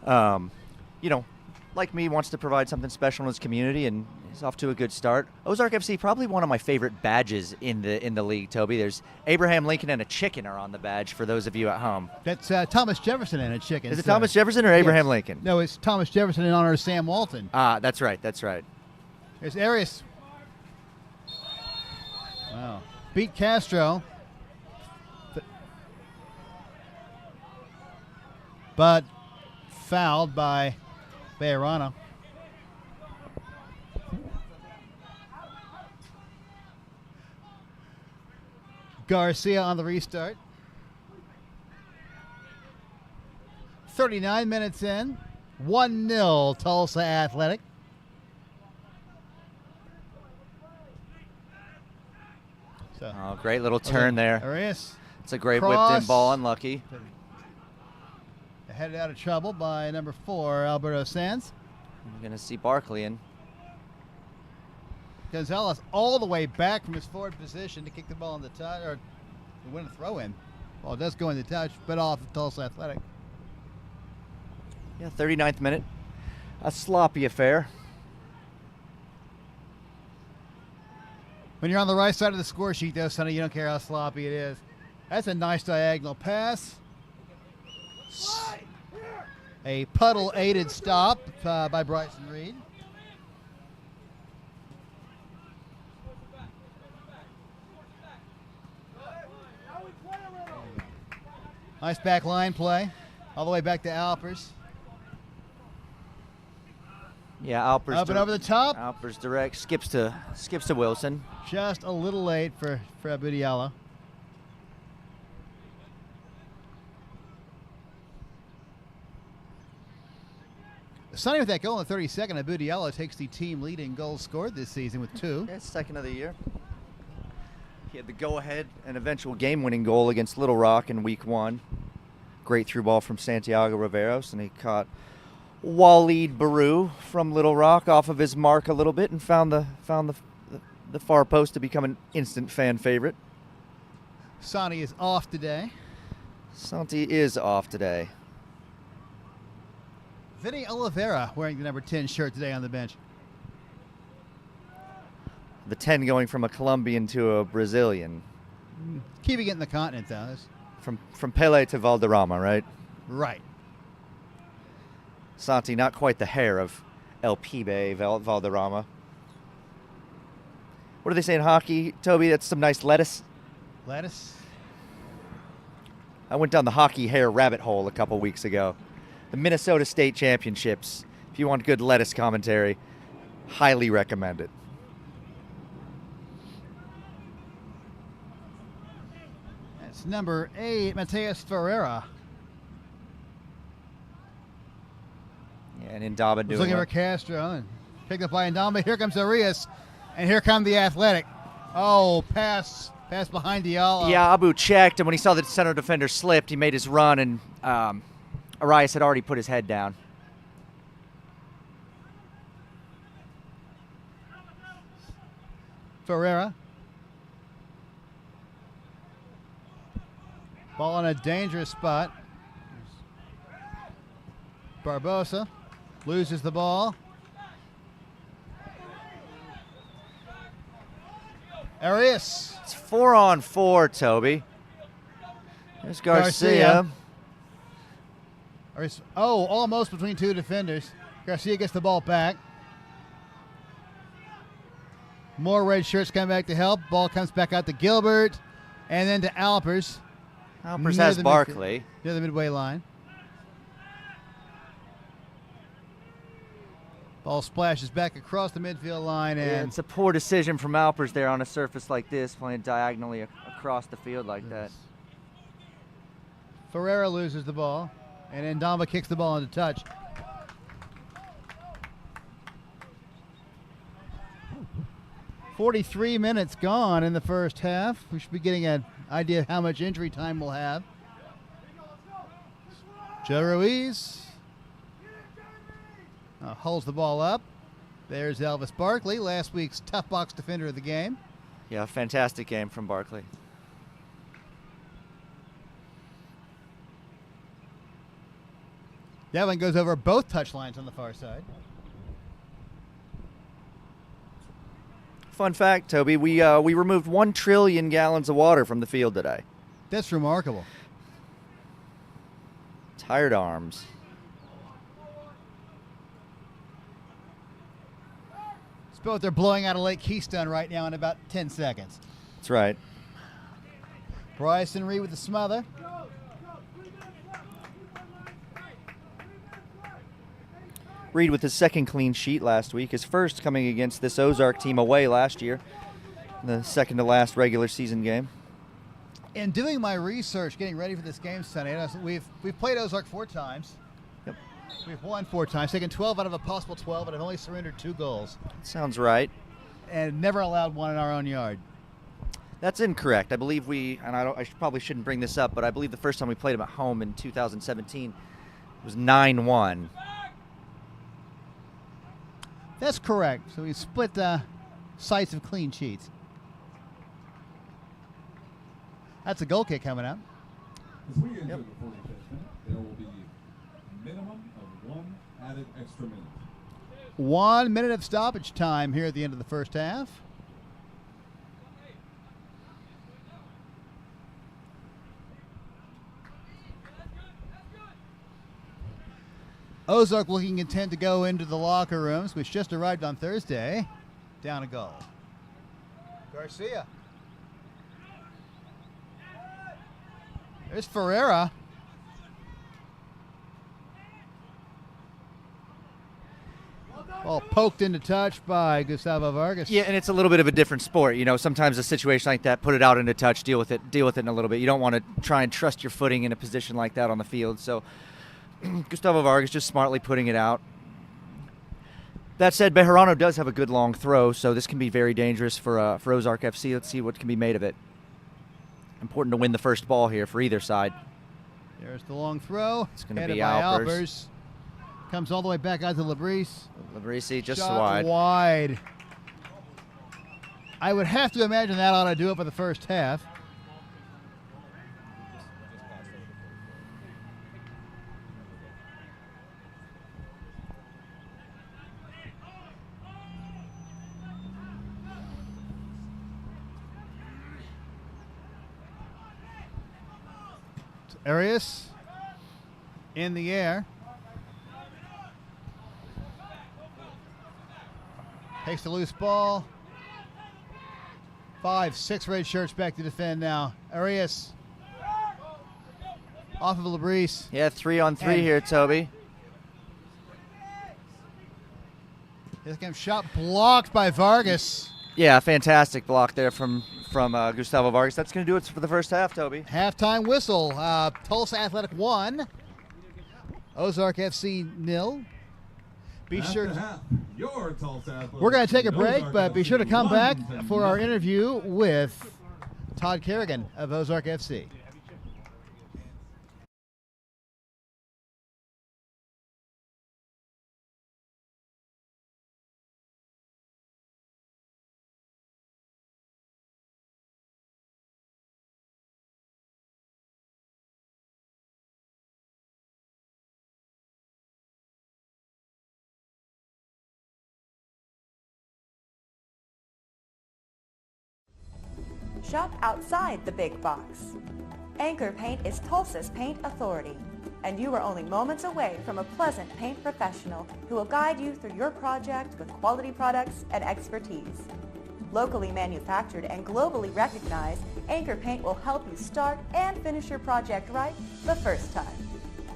You know, like me, wants to provide something special in his community, and he's off to a good start. Ozark FC, probably one of my favorite badges in the league, Toby. There's Abraham Lincoln and a chicken are on the badge for those of you at home.
That's Thomas Jefferson and a chicken.
Is it Thomas Jefferson or Abraham Lincoln?
No, it's Thomas Jefferson in honor of Sam Walton.
Ah, that's right, that's right.
There's Arias. Wow. Beat Castro. But fouled by Bejarano. Garcia on the restart. 39 minutes in. 1-0 Tulsa Athletic. So,
Oh, great little turn there.
Arias.
It's a great
Cross.
whipped in ball, unlucky.
Headed out of trouble by number 4, Alberto Sanz.
We're going to see Barkley in.
Gonzalez all the way back from his forward position to kick the ball in the touch, or to win a throw in. Well, it does go in the touch, but off of Tulsa Athletic.
Yeah, 39th minute. A sloppy affair.
When you're on the right side of the score sheet, though, Sonny, you don't care how sloppy it is. That's a nice diagonal pass. A puddle-aided stop by Bryson Reed. Nice back line play. All the way back to Alpers.
Yeah, Alpers.
Up and over the top.
Alpers direct. Skips to Wilson.
Just a little late for Abudiala. Starting with that goal in the 32nd, Abudiala takes the team lead in goals scored this season with 2.
Yeah, second of the year. He had the go-ahead and eventual game-winning goal against Little Rock in Week 1. Great through ball from Santiago Riveros, and he caught Waleed Baru from Little Rock off of his mark a little bit and found the far post to become an instant fan favorite.
Santi is off today.
Santi is off today.
Vinny Oliveira wearing the number 10 shirt today on the bench.
The 10 going from a Colombian to a Brazilian.
Keeping it in the continent, though.
From Pele to Valderrama, right?
Right.
Santi, not quite the hair of El Pibe Valderrama. What do they say in hockey, Toby? That's some nice lettuce.
Lettuce.
I went down the hockey hair rabbit hole a couple weeks ago. The Minnesota State Championships. If you want good lettuce commentary, highly recommend it.
That's number 8, Mateus Ferreira.
Yeah, and Indaba doing
Looking
it.
for Castro and picked up by Indaba. Here comes Arias, and here come the Athletic. Oh, pass behind Diallo.
Yeah, Abu checked, and when he saw the center defender slipped, he made his run, and Arias had already put his head down.
Ferreira. Ball in a dangerous spot. Barbosa loses the ball. Arias.
It's 4-on-4, Toby. There's Garcia.
Arias. Oh, almost between 2 defenders. Garcia gets the ball back. More red shirts come back to help. Ball comes back out to Gilbert, and then to Alpers.
Alpers has Barkley.
Near the midway line. Ball splashes back across the midfield line, and
Yeah, it's a poor decision from Alpers there on a surface like this, playing diagonally across the field like that.
Ferreira loses the ball, and Ndamba kicks the ball into touch. "43 minutes gone in the first half. We should be getting an idea of how much injury time we'll have. Joe Ruiz holds the ball up. There's Elvis Barkley, last week's tough box defender of the game.
Yeah, fantastic game from Barkley.
That one goes over both touch lines on the far side.
Fun fact, Toby, we removed 1 trillion gallons of water from the field today.
That's remarkable.
Tired arms.
It's both they're blowing out of Lake Keystone right now in about 10 seconds.
That's right.
Bryson Reed with the smother.
Reed with his second clean sheet last week, his first coming against this Ozark team away last year, the second to last regular season game.
In doing my research, getting ready for this game Sunday, we've played Ozark 4 times.
Yep.
We've won 4 times, taken 12 out of a possible 12, but I've only surrendered 2 goals.
Sounds right.
And never allowed 1 in our own yard.
That's incorrect. I believe probably shouldn't bring this up, but I believe the first time we played them at home in 2017 was 9-1.
That's correct. So we split sites of clean sheets. That's a goal kick coming up.
As we enter the 45th minute, there will be a minimum of 1 added extra minute.
1 minute of stoppage time here at the end of the first half. Ozark looking content to go into the locker rooms, which just arrived on Thursday. Down a goal. Garcia. There's Ferreira. Ball poked into touch by Gustavo Vargas.
Yeah, and it's a little bit of a different sport. You know, sometimes a situation like that, put it out into touch, deal with it in a little bit. You don't want to try and trust your footing in a position like that on the field. So Gustavo Vargas just smartly putting it out. That said, Bejarano does have a good long throw, so this can be very dangerous for Ozark FC. Let's see what can be made of it. Important to win the first ball here for either side.
There's the long throw.
It's going to
Headed
be
by
Alpers.
Comes all the way back out to Labrice.
Labrice just
Shot
wide.
I would have to imagine that ought to do it for the first half. Arias in the air. Takes the loose ball. 5, 6 red shirts back to defend now. Arias off of Labrice.
Yeah, 3-on-3 here, Toby.
This game shot blocked by Vargas.
Yeah, fantastic block there from Gustavo Vargas. That's going to do it for the first half, Toby.
Halftime whistle. Tulsa Athletic 1. Ozark FC 0. Be sure. We're going to take a break, but be sure to come back for our interview with Todd Kerrigan of Ozark FC.
Shop outside the big box. Anchor Paint is Tulsa's paint authority, and you are only moments away from a pleasant paint professional who will guide you through your project with quality products and expertise. Locally manufactured and globally recognized, Anchor Paint will help you start and finish your project right the first time.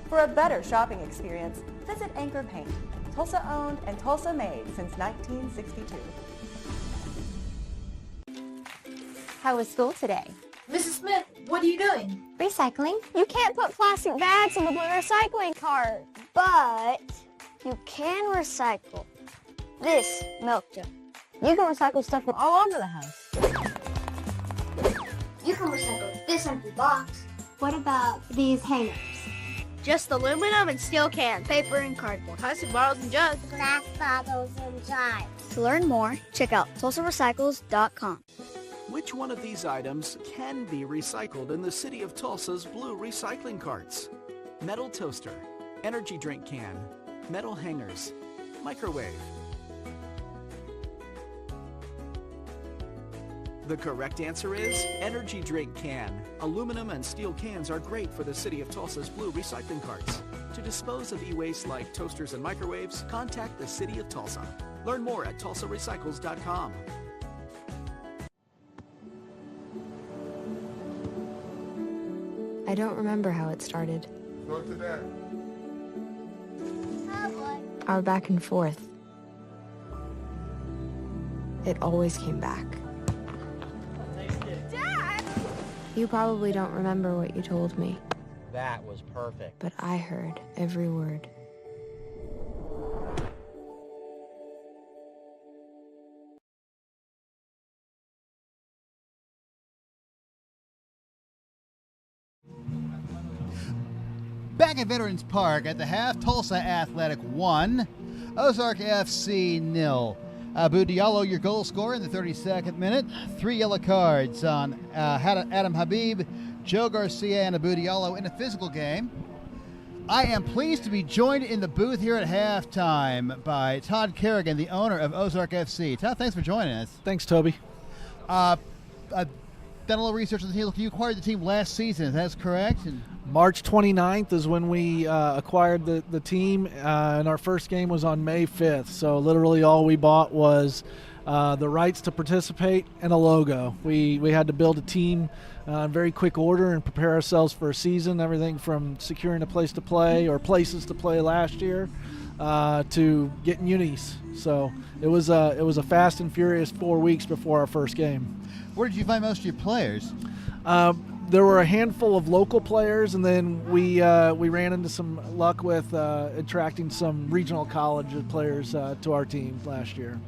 For a better shopping experience, visit Anchor Paint, Tulsa owned and Tulsa made since 1962.
How was school today?
Mrs. Smith, what are you doing?
Recycling. You can't put plastic bags in the blue recycling cart, but you can recycle this milk jug. You can recycle stuff from all over the house.
You can recycle this empty box.
What about these hangers?
Just aluminum and steel cans, paper and cardboard, plastic bottles and jugs,
Glass bottles and jars. To learn more, check out TulsaRecycles.com.
Which one of these items can be recycled in the City of Tulsa's blue recycling carts? Metal toaster, energy drink can, metal hangers, microwave. The correct answer is energy drink can. Aluminum and steel cans are great for the City of Tulsa's blue recycling carts. To dispose of e-waste like toasters and microwaves, contact the City of Tulsa. Learn more at TulsaRecycles.com.
I don't remember how it started.
Go to that.
Our back and forth. It always came back.
Dad!
You probably don't remember what you told me,
That was perfect.
but I heard every word.
Back at Veterans Park at the half, Tulsa Athletic 1, Ozark FC 0. Abu Diallo, your goal scorer in the 32nd minute. 3 yellow cards on Adam Habib, Joe Garcia, and Abu Diallo in a physical game. I am pleased to be joined in the booth here at halftime by Todd Kerrigan, the owner of Ozark FC. Todd, thanks for joining us.
Thanks, Toby.
I've done a little research on the team. You acquired the team last season, is that correct? And
March 29th is when we acquired the team, and our first game was on May 5th. So literally all we bought was the rights to participate and a logo. We had to build a team in very quick order and prepare ourselves for a season, everything from securing a place to play or places to play last year to getting unis. So it was a fast and furious 4 weeks before our first game.
Where did you find most of your players?
There were a handful of local players, and then we ran into some luck with attracting some regional college players to our team last year.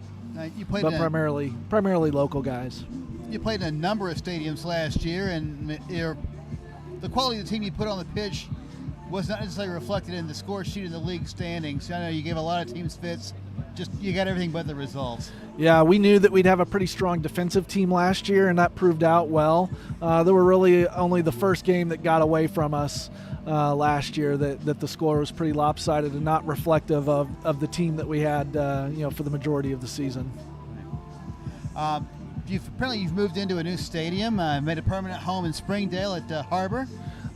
You played
but primarily local guys.
You played in a number of stadiums last year, and the quality of the team you put on the pitch was not necessarily reflected in the score sheet in the league standings. I know you gave a lot of teams fits. Just you got everything but the results.
Yeah, we knew that we'd have a pretty strong defensive team last year, and that proved out well. There were really only the first game that got away from us last year that the score was pretty lopsided and not reflective of the team that we had for the majority of the season.
Apparently you've moved into a new stadium, made a permanent home in Springdale at Harbor.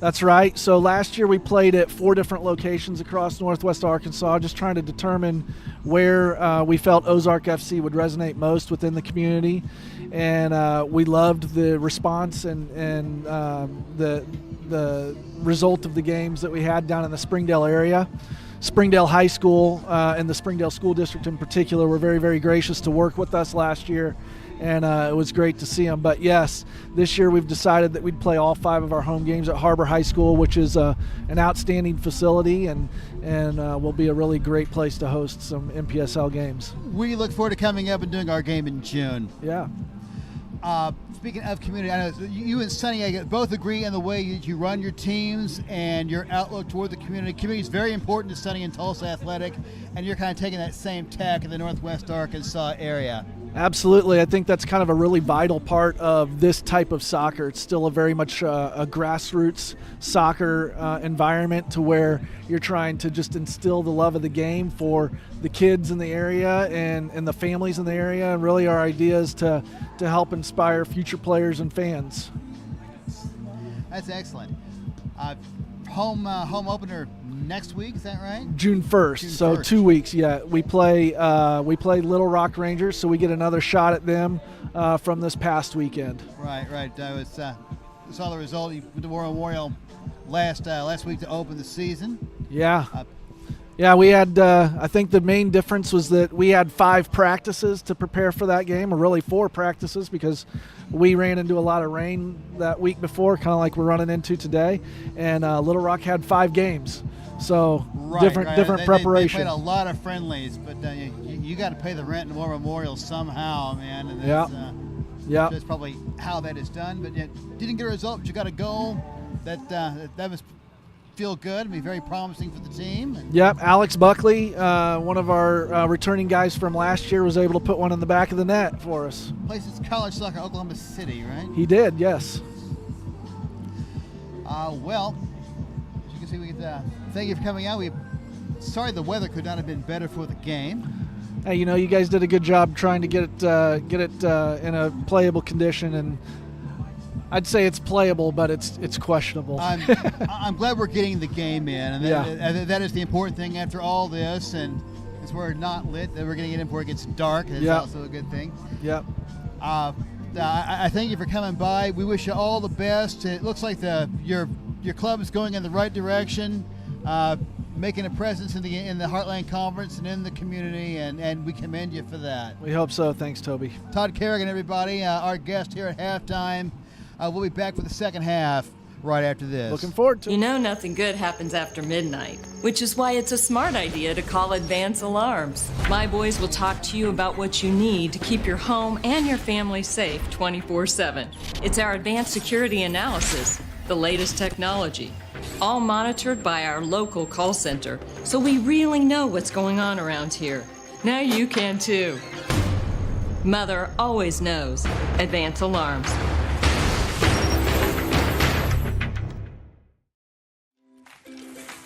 That's right. So last year we played at 4 different locations across Northwest Arkansas, just trying to determine where we felt Ozark FC would resonate most within the community. And we loved the response and the result of the games that we had down in the Springdale area. Springdale High School and the Springdale School District in particular were very, very gracious to work with us last year. And it was great to see them. But yes, this year we've decided that we'd play all 5 of our home games at Harbor High School, which is an outstanding facility and will be a really great place to host some MPSL games.
We look forward to coming up and doing our game in June.
Yeah.
Speaking of community, I know you and Sonny both agree on the way that you run your teams and your outlook toward the community. Community is very important to Sonny and Tulsa Athletic, and you're kind of taking that same tack in the Northwest Arkansas area.
Absolutely. I think that's kind of a really vital part of this type of soccer. It's still a very much a grassroots soccer environment to where you're trying to just instill the love of the game for the kids in the area and the families in the area. And really our idea is to help inspire future players and fans.
That's excellent. Home opener next week, is that right?
June 1st, so 2 weeks. Yeah, we play Little Rock Rangers, so we get another shot at them from this past weekend.
Right. I saw the result. You went to War Memorial last week to open the season.
Yeah. Yeah, we had. I think the main difference was that we had 5 practices to prepare for that game, or really 4 practices, because we ran into a lot of rain that week before, kind of like we're running into today. And Little Rock had 5 games. So different preparation.
They played a lot of friendlies, but you got to pay the rent in War Memorial somehow, man. And that's probably how that is done. But didn't get a result, but you got a goal. That must feel good and be very promising for the team.
Yep, Alex Buckley, one of our returning guys from last year, was able to put one in the back of the net for us.
Plays his college soccer at Oklahoma City, right?
He did, yes.
Well, as you can see, we thank you for coming out. Sorry the weather could not have been better for the game.
Hey, you guys did a good job trying to get it in a playable condition, and I'd say it's playable, but it's questionable.
I'm glad we're getting the game in, and that is the important thing after all this. And as we're not lit, that we're getting it in before it gets dark. That's also a good thing.
Yep.
I thank you for coming by. We wish you all the best. It looks like your club is going in the right direction, making a presence in the Heartland Conference and in the community, and we commend you for that.
We hope so. Thanks, Toby.
Todd Kerrigan, everybody, our guest here at halftime. We'll be back for the second half right after this.
Looking forward to it.
You know nothing good happens after midnight, which is why it's a smart idea to call Advance Alarms. My boys will talk to you about what you need to keep your home and your family safe 24/7. It's our advanced security analysis, the latest technology, all monitored by our local call center, so we really know what's going on around here. Now you can too. Mother always knows. Advance Alarms.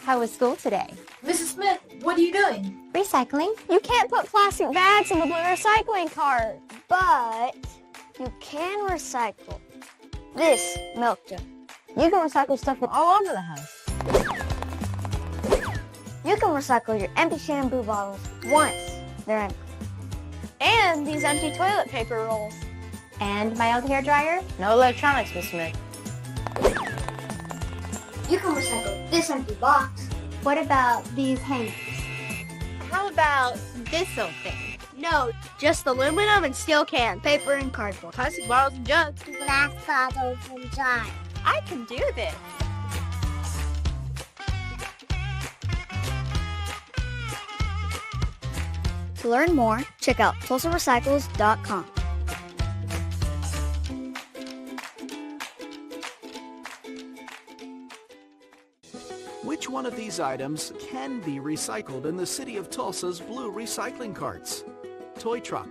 How was school today?
Mrs. Smith, what are you doing?
Recycling. You can't put plastic bags in the blue recycling cart, but you can recycle this milk jug. You can recycle stuff from all over the house. You can recycle your empty shampoo bottles once they're empty.
And these empty toilet paper rolls.
And my old hair dryer?
No electronics, Miss Smith.
You can recycle this empty box.
What about these hangers?
How about this old thing? No, just aluminum and steel cans, paper and cardboard, plastic bottles and jugs,
Glass bottles and jars.
I can do this.
To learn more, check out TulsaRecycles.com.
Which one of these items can be recycled in the city of Tulsa's blue recycling carts? Toy truck,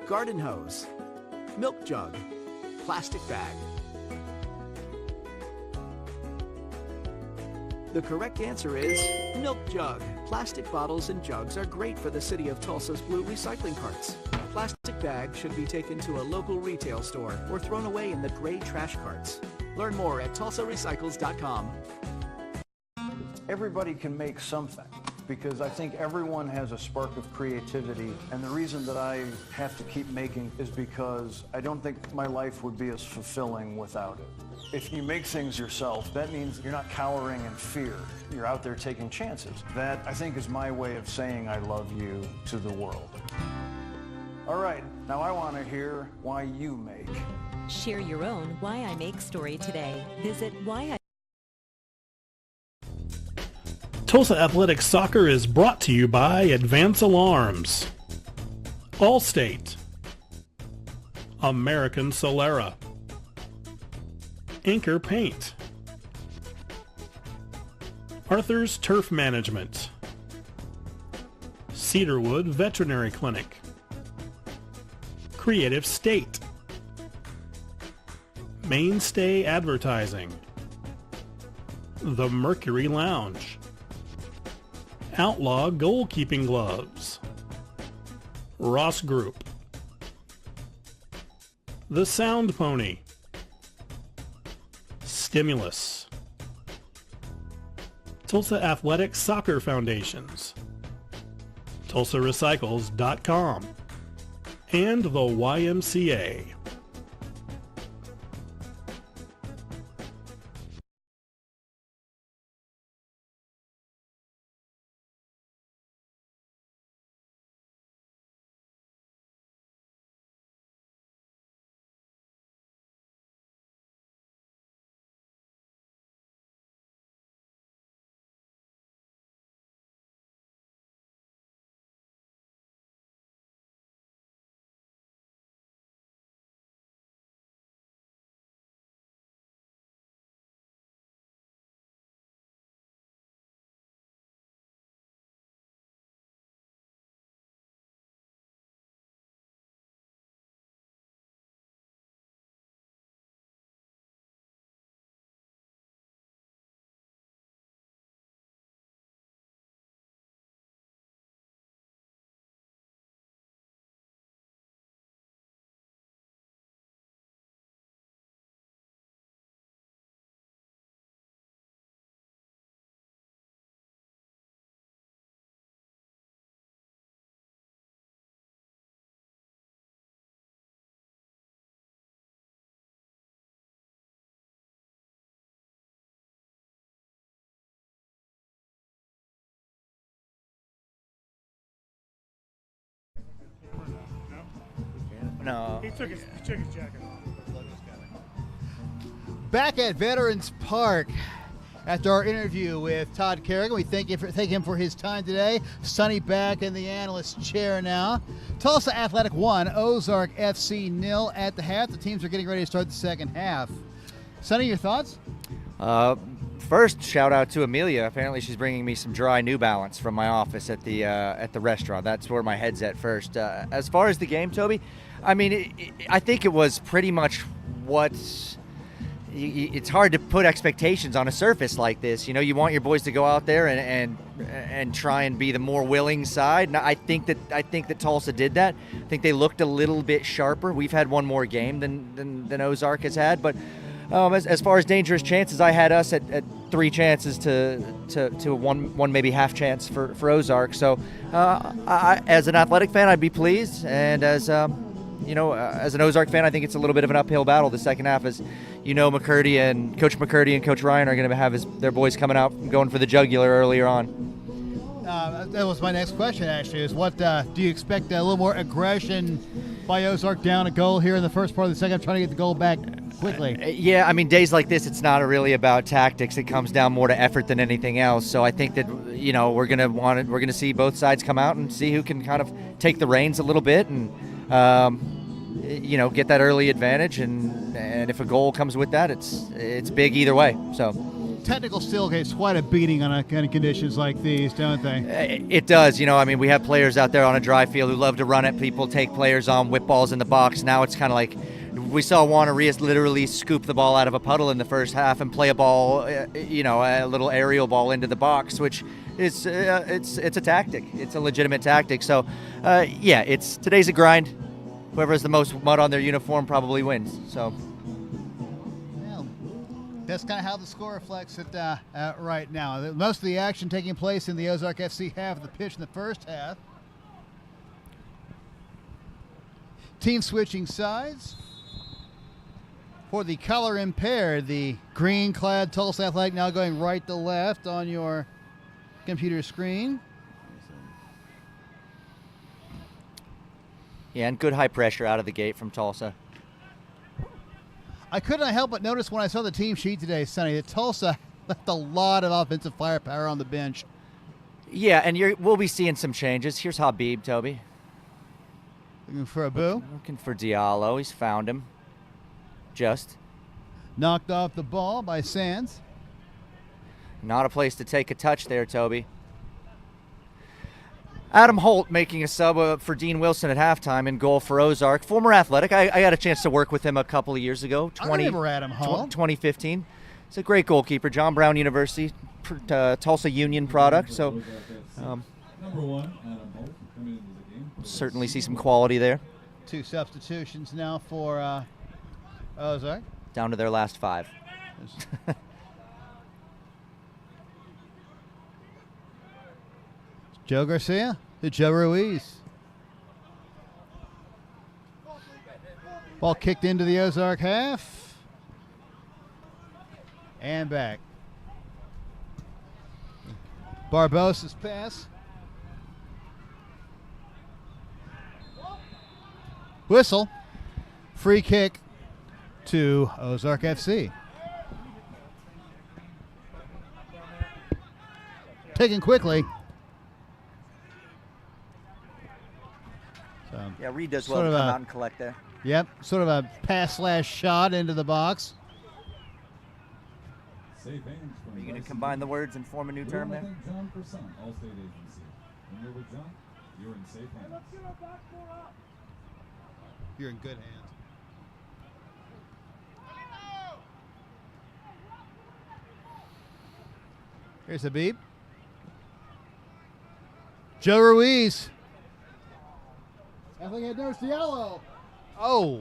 garden hose, milk jug, plastic bag. The correct answer is milk jug. Plastic bottles and jugs are great for the city of Tulsa's blue recycling carts. Plastic bags should be taken to a local retail store or thrown away in the gray trash carts. Learn more at TulsaRecycles.com.
Everybody can make something, because I think everyone has a spark of creativity, and the reason that I have to keep making is because I don't think my life would be as fulfilling without it. If you make things yourself, that means you're not cowering in fear. You're out there taking chances. That, I think, is my way of saying I love you to the world. All right, now I want to hear why you make.
Share your own Why I Make story today. Visit
Tulsa Athletic Soccer is brought to you by Advance Alarms, Allstate, American Solera, Anchor Paint, Arthur's Turf Management, Cedarwood Veterinary Clinic, Creative State, Mainstay Advertising, The Mercury Lounge, Outlaw Goalkeeping Gloves, Ross Group, The Sound Pony, Stimulus, Tulsa Athletic Soccer Foundations, TulsaRecycles.com, and the YMCA.
No.
He took his jacket off.
Back at Veterans Park after our interview with Todd Kerrigan. We thank him for his time today. Sonny back in the analyst chair now. Tulsa Athletic 1, Ozark FC 0 at the half. The teams are getting ready to start the second half. Sonny, your thoughts?
First, shout out to Amelia. Apparently, she's bringing me some dry New Balance from my office at the restaurant. That's where my head's at first. As far as the game, Toby, I mean, I think it was pretty much what. It's hard to put expectations on a surface like this. You know, you want your boys to go out there and try and be the more willing side. And I think that Tulsa did that. I think they looked a little bit sharper. We've had one more game than Ozark has had, but. As far as dangerous chances, I had us at 3 chances to one maybe half chance for Ozark. So, as an Athletic fan, I'd be pleased, and as as an Ozark fan, I think it's a little bit of an uphill battle the second half. As you know, Coach McCurdy and Coach Ryan are going to have their boys coming out and going for the jugular earlier on.
That was my next question, actually, is what do you expect a little more aggression by Ozark down a goal here in the first part of the second, trying to get the goal back quickly?
Yeah, I mean, days like this, it's not really about tactics. It comes down more to effort than anything else. So I think that, we're gonna see both sides come out and see who can kind of take the reins a little bit and, get that early advantage. And if a goal comes with that, it's big either way. So.
Technical still gets quite a beating on kind of conditions like these, don't they?
It does. We have players out there on a dry field who love to run at people, take players on, whip balls in the box. Now it's kind of like we saw Juan Arias literally scoop the ball out of a puddle in the first half and play a ball, a little aerial ball into the box, which is it's a tactic. It's a legitimate tactic. So, today's a grind. Whoever has the most mud on their uniform probably wins. So.
That's kind of how the score reflects it right now. Most of the action taking place in the Ozark FC half of the pitch in the first half. Team switching sides. For the color impaired, the green-clad TulsaAthletc now going right to left on your computer screen.
Yeah, and good high pressure out of the gate from Tulsa.
I couldn't help but notice when I saw the team sheet today, Sonny, that Tulsa left a lot of offensive firepower on the bench.
Yeah, and we'll be seeing some changes. Here's Habib, Toby.
Looking for a boo.
Looking for Diallo. He's found him. Just.
Knocked off the ball by Sands.
Not a place to take a touch there, Toby. Adam Holt making a sub for Dean Wilson at halftime in goal for Ozark. Former Athletic. I got a chance to work with him a couple of years ago.
I remember Adam Holt.
2015. He's a great goalkeeper. John Brown University, Tulsa Union product. So
Number 1, Adam Holt, coming into the game.
Certainly see some quality there.
2 substitutions now for Ozark.
Down to their last 5.
Joe Garcia to Joe Ruiz. Ball kicked into the Ozark half. And back. Barbosa's pass. Whistle. Free kick to Ozark FC. Taken quickly.
Yeah, Reed does well to come out and collect there.
Yep, sort of a pass/shot into the box.
Are you going to combine the words and form a new term there?
John Person, All-State Agency. When you're with John, you're in safe hands.
You're in good hands. Here's Habib. Joe Ruiz. I think I noticed the yellow. Oh.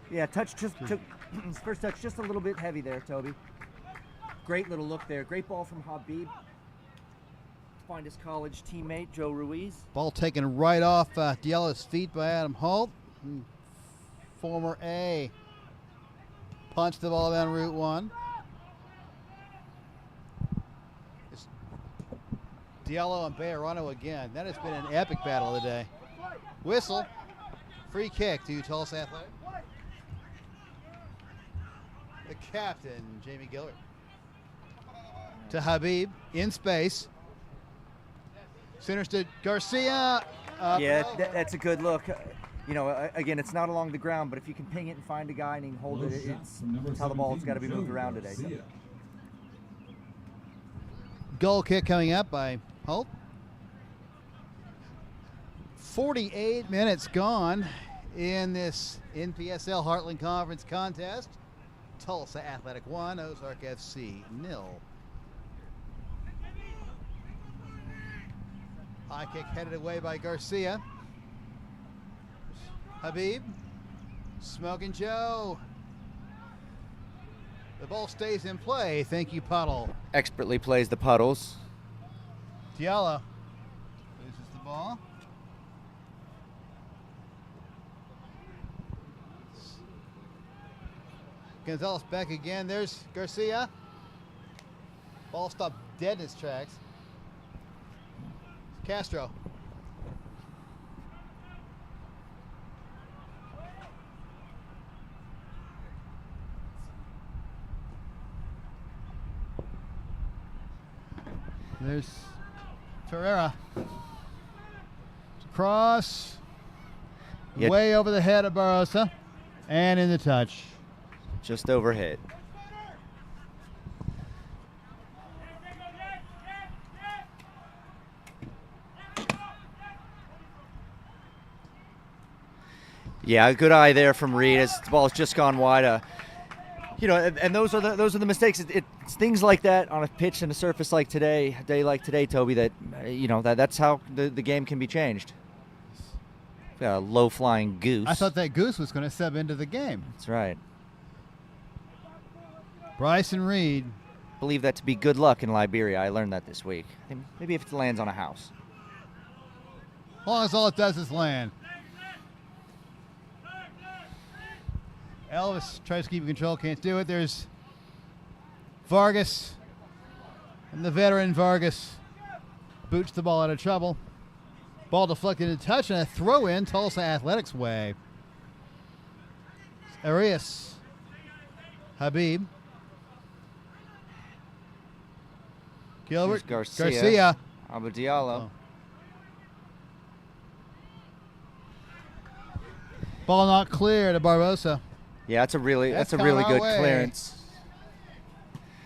Yeah, first touch just a little bit heavy there, Toby. Great little look there. Great ball from Habib. Find his college teammate, Joe Ruiz.
Ball taken right off Diallo's feet by Adam Holt. Former A. Punched the ball down Route 1. It's Diallo and Bejarano again. That has been an epic battle today. Whistle. Free kick to TulsaAthletc. The captain, Jamie Gillard. To Habib in space. Centers to Garcia.
That's a good look. Again, it's not along the ground, but if you can ping it and find a guy and he can hold it, it's how the ball's got to be moved around today. So.
Goal kick coming up by Holt. 48 minutes gone in this NPSL Heartland Conference contest. TulsaAthletc 1, Ozark FC 0. High kick headed away by Garcia. Habib. Smoking Joe. The ball stays in play. Thank you, Puddle.
Expertly plays the puddles.
Diallo loses the ball. Gonzalez back again. There's Garcia. Ball stopped dead in its tracks. Castro. There's Ferreira. Cross.
Yeah.
Way over the head of Barbosa. And in the touch.
Just overhit. Yeah, a good eye there from Reed as the ball's just gone wide. You know, and those are the mistakes. It's things like that on a pitch and a surface like today, a day like today, Toby. That that's how the game can be changed. A low flying goose.
I thought that goose was going to sub into the game.
That's right.
Bryson Reed.
Believe that to be good luck in Liberia. I learned that this week. Maybe if it lands on a house.
As long as all it does is land. Elvis tries to keep control, can't do it. There's Vargas. And the veteran Vargas boots the ball out of trouble. Ball deflected in touch and a throw in Tulsa Athletic's way. Arias. Habib. Gilbert.
Garcia. Abu Diallo.
Oh. Ball not clear to Barbosa.
Yeah, that's a really good clearance.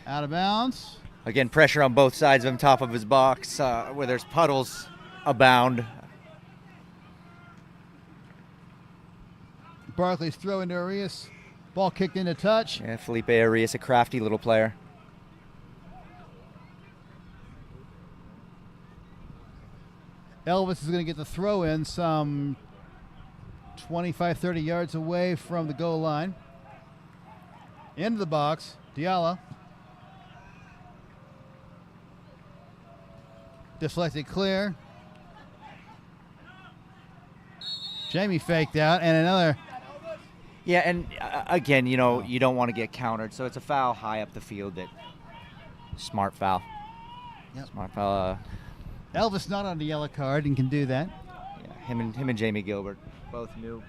Out of bounds.
Again, pressure on both sides of him, top of his box, where there's puddles abound.
Barkley's throw into Arias. Ball kicked into touch.
Yeah, Felipe Arias, a crafty little player.
Elvis is going to get the throw in some 25, 30 yards away from the goal line. Into the box, Diallo. Deflected clear. Jamie faked out, and another.
Yeah, and again, you don't want to get countered, so it's a foul high up the field. Smart foul.
Yep.
Smart foul.
Elvis not on the yellow card and can do that.
Yeah, him and Jamie Gilbert both knew.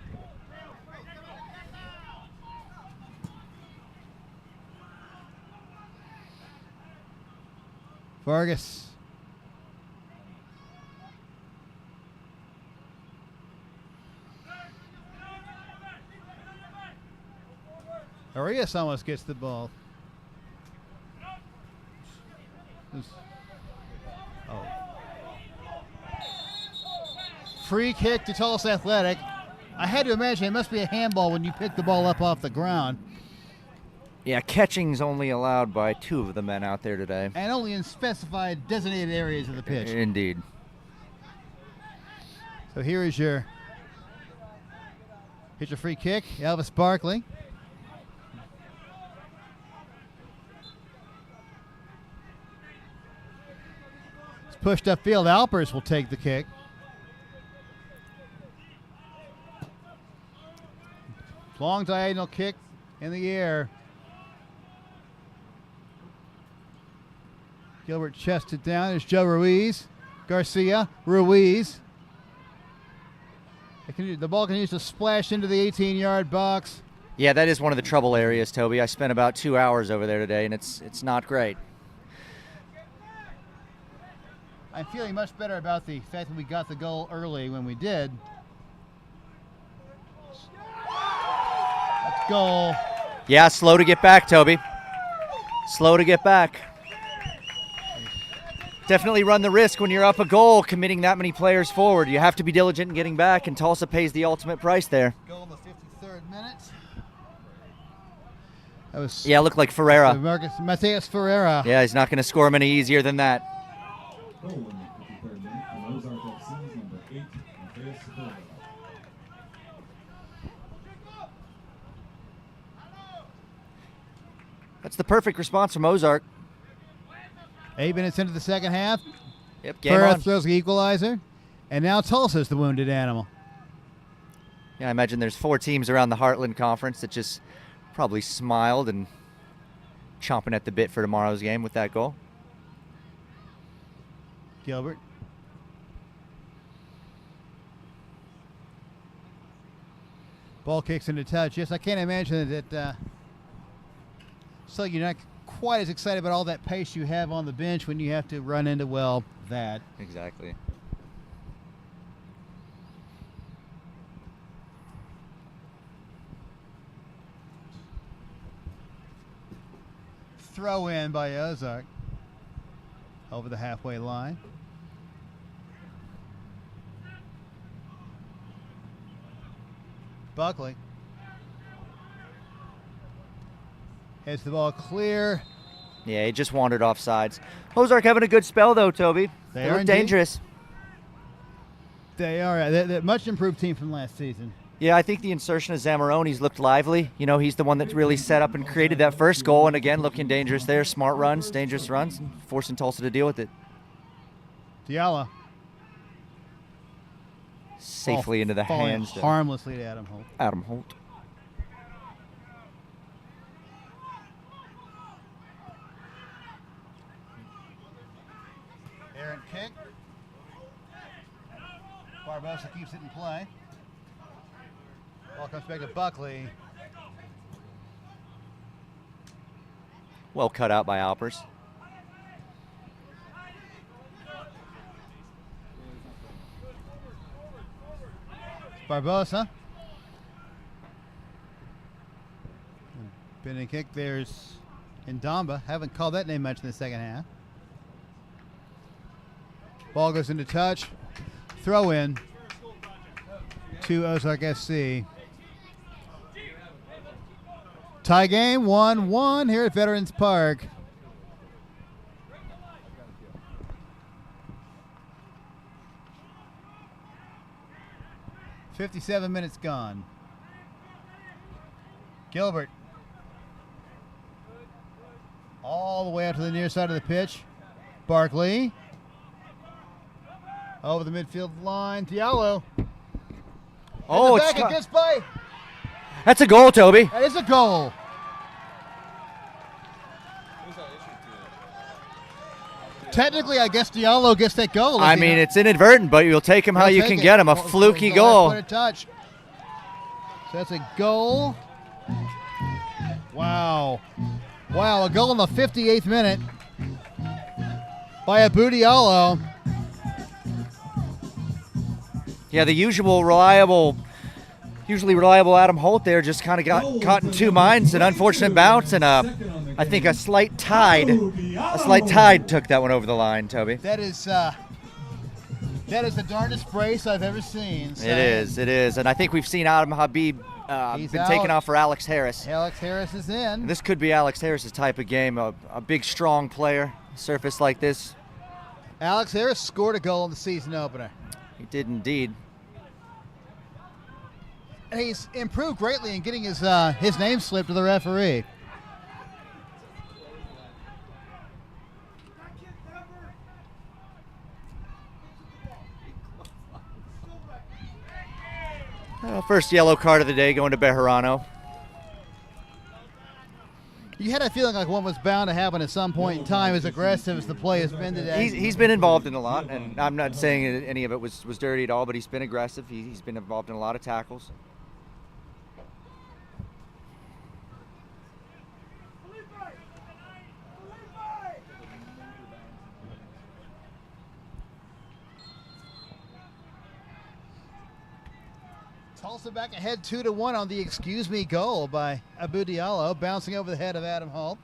Vargas. Arias almost gets the ball. Free kick to Tulsa Athletic. I had to imagine it must be a handball when you pick the ball up off the ground.
Yeah, catching's only allowed by 2 of the men out there today.
And only in specified designated areas of the pitch.
Indeed.
So here's your free kick. Elvis Barkley. It's pushed upfield. Alpers will take the kick. Long diagonal kick in the air. Gilbert chested down. There's Joe Ruiz. Garcia. Ruiz. The ball continues to splash into the 18-yard box.
Yeah, that is one of the trouble areas, Toby. I spent about 2 hours over there today, and it's not great.
I'm feeling much better about the fact that we got the goal early when we did. That's goal.
Yeah, slow to get back, Toby. Slow to get back. Definitely run the risk when you're up a goal, committing that many players forward. You have to be diligent in getting back, and Tulsa pays the ultimate price there.
Goal in the 53rd minute. That was
it looked like Ferreira.
Mateus Ferreira.
Yeah, he's not going to score him any easier than that.
Goal in the 53rd minute from Ozark FC's number 8, Mateus Ferreira.
That's the perfect response from Ozark.
8 minutes into the second half.
Yep, game
Ferreira
on.
throws the equalizer. And now Tulsa's the wounded animal.
Yeah, I imagine there's 4 teams around the Heartland Conference that just probably smiled and chomping at the bit for tomorrow's game with that goal.
Gilbert. Ball kicks into touch. Yes, I can't imagine that. So you're not quite as excited about all that pace you have on the bench when you have to run into, well, that.
Exactly.
Throw in by Ozark over the halfway line. Buckley heads the ball clear.
Yeah, he just wandered off sides. Ozark having a good spell, though, Toby. They
are
look dangerous.
They are. They're a much improved team from last season.
Yeah, I think the insertion of Zamoroni's looked lively. You know, he's the one that really set up and created that first goal. And again, looking dangerous there. Smart runs, dangerous runs, and forcing Tulsa to deal with it.
Diallo.
Safely into the hands.
Harmlessly to Adam Holt.
Adam Holt.
Errant kick. Barbosa keeps it in play. Ball comes back to Buckley.
Well cut out by Alpers.
Barbosa. Bending kick. There's Ndamba. Haven't called that name much in the second half. Ball goes into touch. Throw in to Ozark FC. Tie game 1-1 here at Veterans Park. "57 minutes gone." Gilbert all the way out to the near side of the pitch. Barkley over the midfield line. Diallo.
Oh,
it's back. It gets by.
That's a goal, Toby.
That is a goal. Technically, I guess Diallo gets that goal.
I mean, it's inadvertent, but you'll take him how you can get him. A fluky goal.
Touch. So that's a goal. Wow. Wow, a goal in the 58th minute by Abu Diallo.
Yeah, the usually reliable Adam Holt there just kind of got caught in two minds, an unfortunate bounce, and I think a slight tide took that one over the line, Toby.
That is the darndest brace I've ever seen. So.
It is, and I think we've seen Adam Habib been taken off for Alex Harris.
Alex Harris is in.
And this could be Alex Harris's type of game, a big, strong player, surface like this.
Alex Harris scored a goal in the season opener.
He did indeed.
And he's improved greatly in getting his name slipped to the referee.
First yellow card of the day going to Bejarano.
You had a feeling like one was bound to happen at some point in time, as aggressive as the play has been today.
He's been involved in a lot, and I'm not saying any of it was dirty at all, but he's been aggressive. He's been involved in a lot of tackles.
Tulsa back ahead 2-1 on the excuse me goal by Abu Diallo, bouncing over the head of Adam Holt.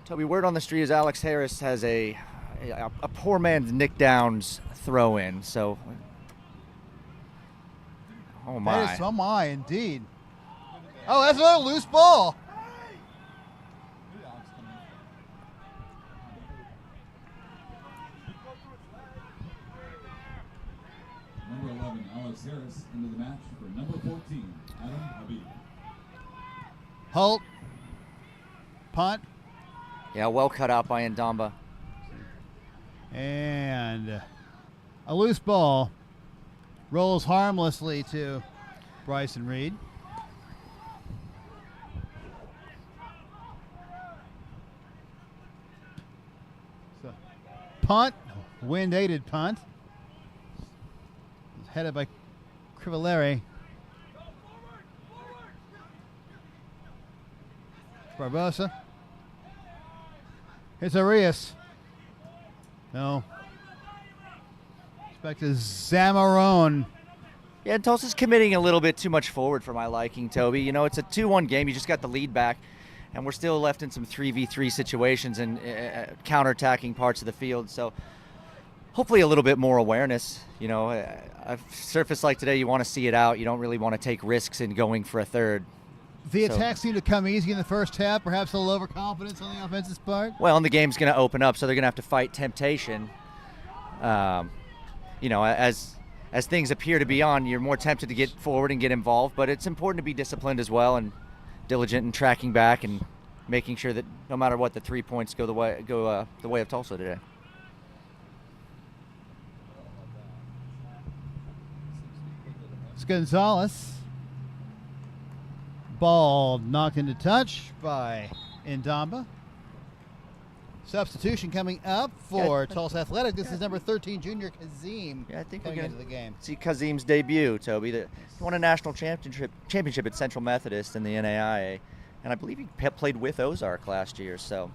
Toby, word on the street is Alex Harris has a poor man's Nick Downs throw in. So, oh my!
That is, oh my, indeed. Oh, that's another loose ball.
Number 11, Alex Harris, into the match for number 14, Adam Habib.
Holt. Punt.
Yeah, well cut out by Ndamba.
And a loose ball rolls harmlessly to Bryson Reed. So punt, wind-aided punt. It's headed by Crivellari. Barbosa. Here's Arias. No. Back to Zamarone.
Yeah, Tulsa's committing a little bit too much forward for my liking, Toby. You know, it's a 2-1 game. You just got the lead back, and we're still left in some 3v3 situations and counterattacking parts of the field. So hopefully a little bit more awareness. You know, a surface like today, you want to see it out. You don't really want to take risks in going for a third.
The attacks seem to come easy in the first half, perhaps a little overconfidence on the offensive part.
Well, and the game's going to open up, so they're going to have to fight temptation. You know, as things appear to be on, you're more tempted to get forward and get involved, but it's important to be disciplined as well and diligent in tracking back and making sure that no matter what, the 3 points go the way of Tulsa today.
It's Gonzalez. Ball knocked into touch by Ndamba. Substitution coming up for Tulsa Athletic. This is number 13, junior Kazim.
Yeah, I think
coming
we're
into the game.
See Kazim's debut, Toby. He won a national championship at Central Methodist in the NAIA, and I believe he played with Ozark last year. So.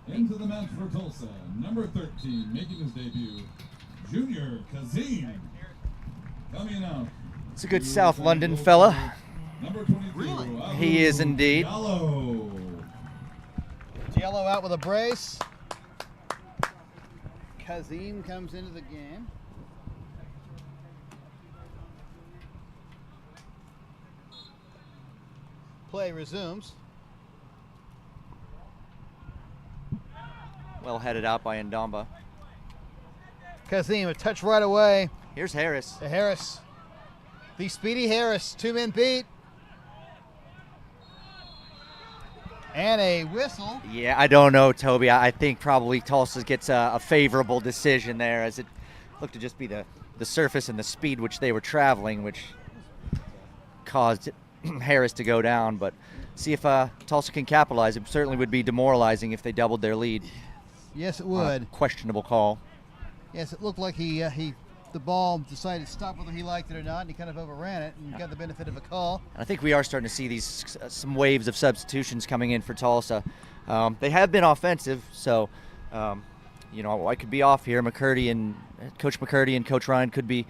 Into the match for Tulsa, number 13, making his debut, junior Kazim. Coming out.
It's a good South London fella.
Number 22,
He is indeed.
Diallo
out with a brace. Kazim comes into the game. Play resumes.
Well headed out by Ndamba.
Kazim, a touch right away.
Here's Harris.
Harris. The speedy Harris. 2-men beat. And a whistle.
Yeah, I don't know, Toby. I think probably Tulsa gets a favorable decision there, as it looked to just be the surface and the speed which they were traveling, which caused Harris to go down. But see if Tulsa can capitalize. It certainly would be demoralizing if they doubled their lead.
Yes, it would.
Questionable call.
Yes, it looked like the ball decided to stop whether he liked it or not, and he kind of overran it and got the benefit of a call.
And I think we are starting to see these some waves of substitutions coming in for Tulsa. They have been offensive, so you know, I could be off here. Coach McCurdy and Coach Ryan could be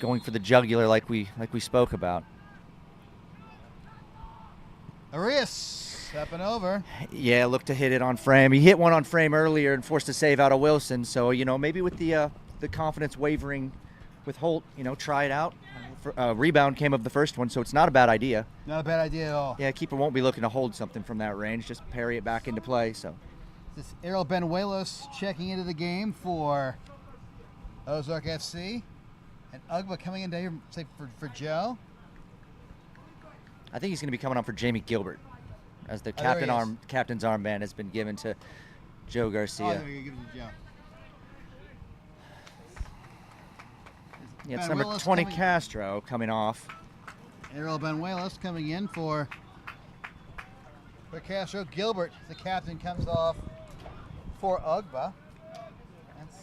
going for the jugular like we spoke about.
Arias up and over.
Yeah, looked to hit it on frame. He hit one on frame earlier and forced a save out of Wilson. So, you know, maybe with the confidence wavering with Holt, you know, try it out. Rebound came of the first one, so it's not a bad idea.
Not a bad idea at all.
Yeah, keeper won't be looking to hold something from that range, just parry it back into play. So
this is Errol Benuelos checking into the game for Ozark FC. And Ugba coming in here, say, for Joe.
I think he's going to be coming on for Jamie Gilbert, as the captain's armband has been given to Joe Garcia.
Oh, there you give it to Joe.
Yeah, it's number 20 Castro coming off.
Errol Benuelos coming in for Castro. Gilbert, the captain, comes off for Ugba. That's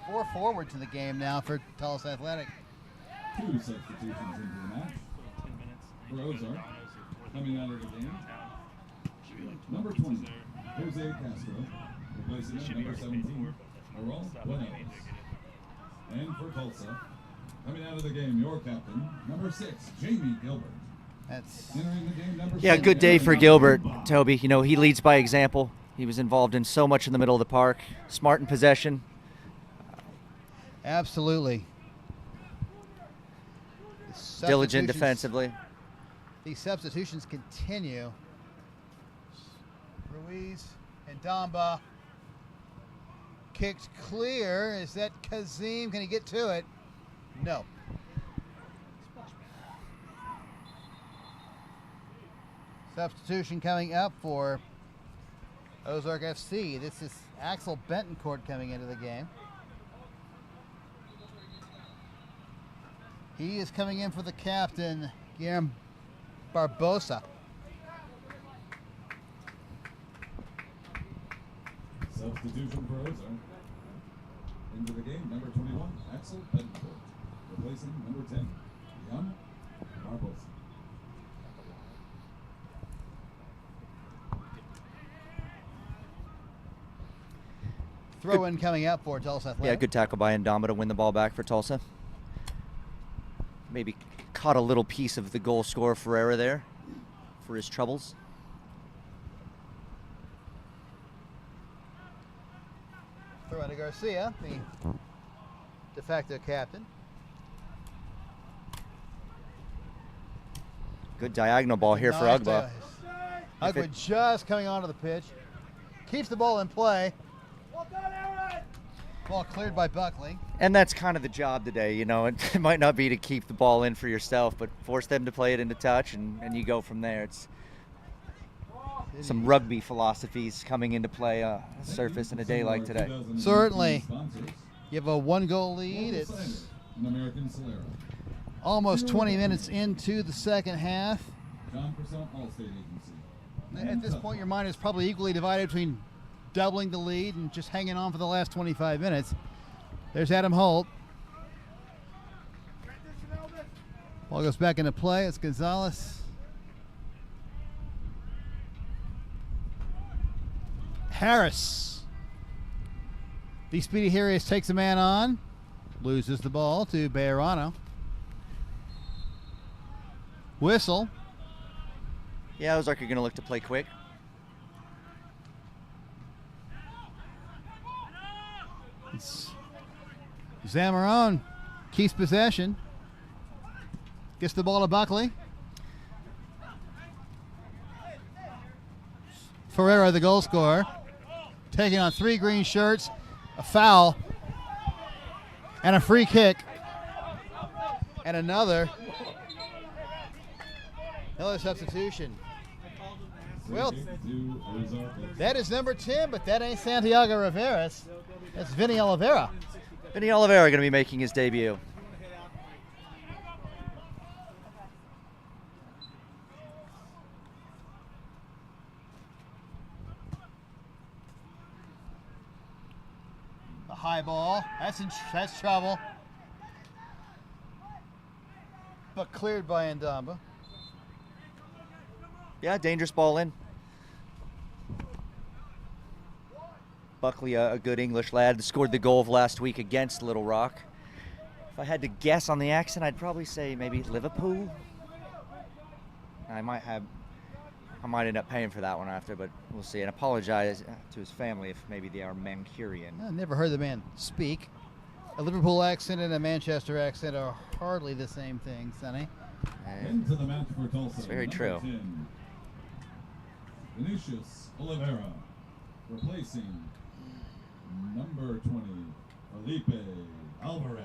4 forward to the game now for Tulsa Athletic.
2 substitutions into the match. For Ozark, coming out of the game, number 20, Jose Castro, replacing number 17, Errol Benuelos. And for Tulsa, coming out of the game, your captain, number 6, Jamie Gilbert.
That's
entering the game, number 7.
Yeah, good day for Gilbert, Toby. You know, he leads by example. He was involved in so much in the middle of the park. Smart in possession.
Absolutely.
Diligent defensively.
These substitutions continue. Ruiz and Ndamba. Kicked clear. Is that Kazim? Can he get to it? No. Substitution coming up for Ozark FC. This is Axel Bentoncourt coming into the game. He is coming in for the captain, Guillermo Barbosa.
Substitution for Ozark. Into the game, number 21, Axel Bedford. Replacing number 10, Jan Barbosa.
Throw in coming up for Tulsa Athletic.
Yeah, good tackle by Ndamba to win the ball back for Tulsa. Maybe caught a little piece of the goal scorer Ferreira there for his troubles.
Throw in to Garcia, the de facto captain.
Good diagonal ball here for
Nice
Ugba.
Ugba just coming onto the pitch. Keeps the ball in play. Ball cleared by Buckley.
And that's kind of the job today, you know. It might not be to keep the ball in for yourself, but force them to play it into touch, and you go from there. It's some rugby philosophies coming into play surface in a day like today.
Certainly. You have a 1-goal lead. It's almost 20 minutes into the second half. At this point, your mind is probably equally divided between doubling the lead and just hanging on for the last 25 minutes. There's Adam Holt. Ball goes back into play. It's Gonzalez. Harris. The speedy Harris takes a man on. Loses the ball to Bejarano. Whistle.
Yeah, Ozark are going to look to play quick.
It's Zamarone keeps possession. Gets the ball to Buckley. Ferreira, the goal scorer, taking on 3 green shirts, a foul, and a free kick. And another substitution. Well, that is number 10, but that ain't Santiago Rivera's. That's Vinny Oliveira.
Vinny Oliveira going to be making his debut.
A high ball. That's trouble. But cleared by Ndamba.
Yeah, dangerous ball in. Buckley, a good English lad, scored the goal of last week against Little Rock. If I had to guess on the accent, I'd probably say maybe Liverpool. I might end up paying for that one after, but we'll see. And apologize to his family if maybe they are Mancunian.
I never heard the man speak. A Liverpool accent and a Manchester accent are hardly the same thing, Sonny.
Into the match for Tulsa.
It's very true.
10, Vinicius Oliveira, replacing number 20, Felipe Alvarez.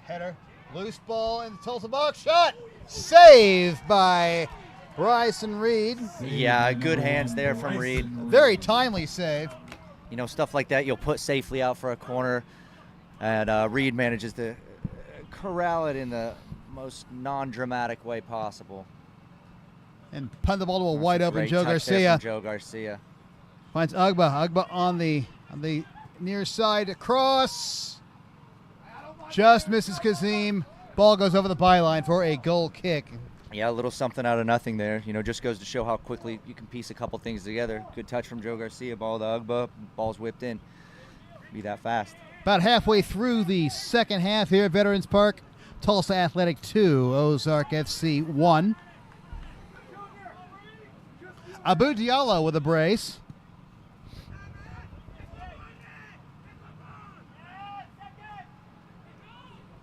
Header, loose ball in the Tulsa box, shot, saved by Bryson Reed.
Yeah, good hands there from Reed.
Very timely save.
You know, stuff like that you'll put safely out for a corner, and Reed manages to corral it in the most non-dramatic way possible.
And punt the ball to a wide open Joe
Garcia.
Finds Ugba. Ugba on the near side across. Just misses Kazim. Ball goes over the byline for a goal kick.
Yeah, a little something out of nothing there. You know, just goes to show how quickly you can piece a couple things together. Good touch from Joe Garcia. Ball to Ugba. Ball's whipped in. Be that fast.
About halfway through the second half here at Veterans Park. Tulsa Athletic 2, Ozark FC 1. Abu Diallo with a brace.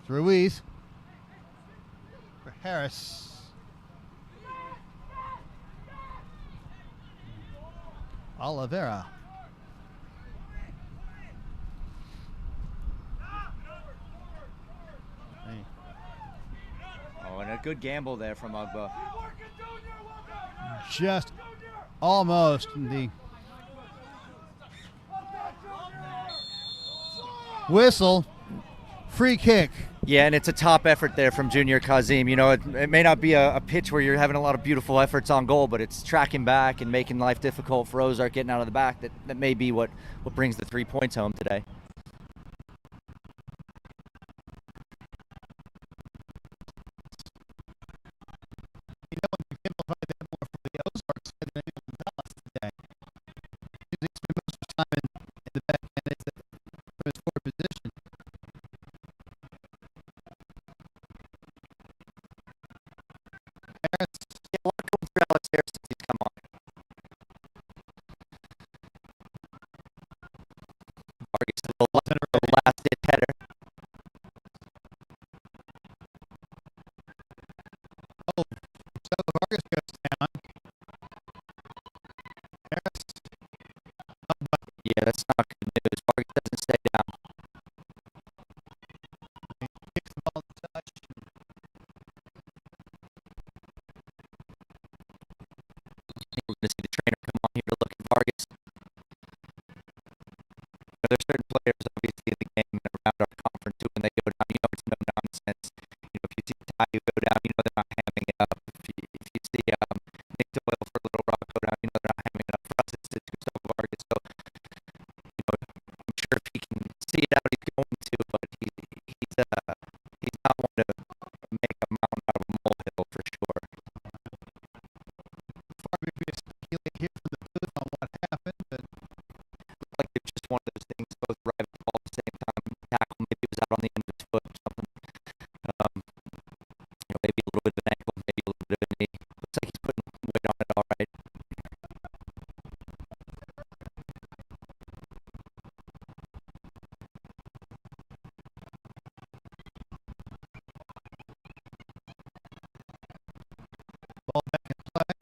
Ruiz for Harris. Oliveira.
Oh, and a good gamble there from Ugba.
Just almost the whistle Free kick.
Yeah, and it's a top effort there from Junior Kazim. You know, it may not be a pitch where you're having a lot of beautiful efforts on goal, but it's tracking back and making life difficult for Ozark getting out of the back. That may be what brings the 3 points home today.
You know, we can find that more for the Ozark side than anyone else today. Usually spend most of the time in the back end. It's from his forward position.
Yeah, a lot going through Alex Harris since he's come on. Vargas, the last hit header.
Oh, so Vargas goes down. Harris.
Yeah, that's not good news. Vargas doesn't stay down.
He kicks the ball to touch.
I think we're going to see the trainer come on here to look at Vargas. There's certain players, obviously, in the game and around our conference who, when they go down, you know it's no nonsense. You know, if you see Tayo go down, you know they're not hamming it up. If you see Nick Doyle for Little Rock go down, you know they're not hamming it up. For us, it's Gustavo Vargas. So, you know, I'm sure if he can see it out, he's going to, but he's not one to make a mountain out of a molehill for sure.
Far be to speculate here from the booth on what happened, but
like it's just one of those things, both arrived at the ball at the same time. Tackle maybe was out on the end of his foot or something. You know, maybe a little bit of an ankle, maybe a little bit of a knee. Looks like he's putting weight on it all right.
ball back in play.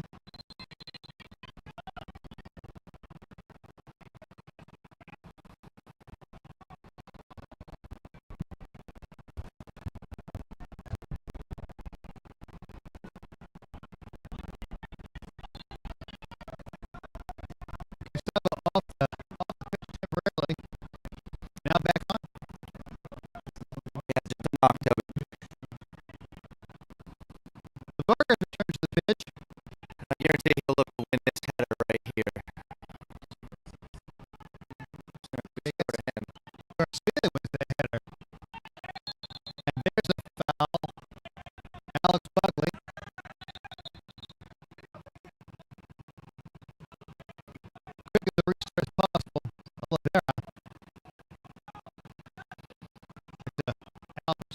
Off the pitch temporarily. Now back on.
Yeah, just a knock, Toby.
The Vargas returns to the pitch.
I guarantee he'll look to win this header right here.
Garcia wins the header. And there's a foul. Alex Buckley. Quick as a restart as possible. Oliveira. Alex.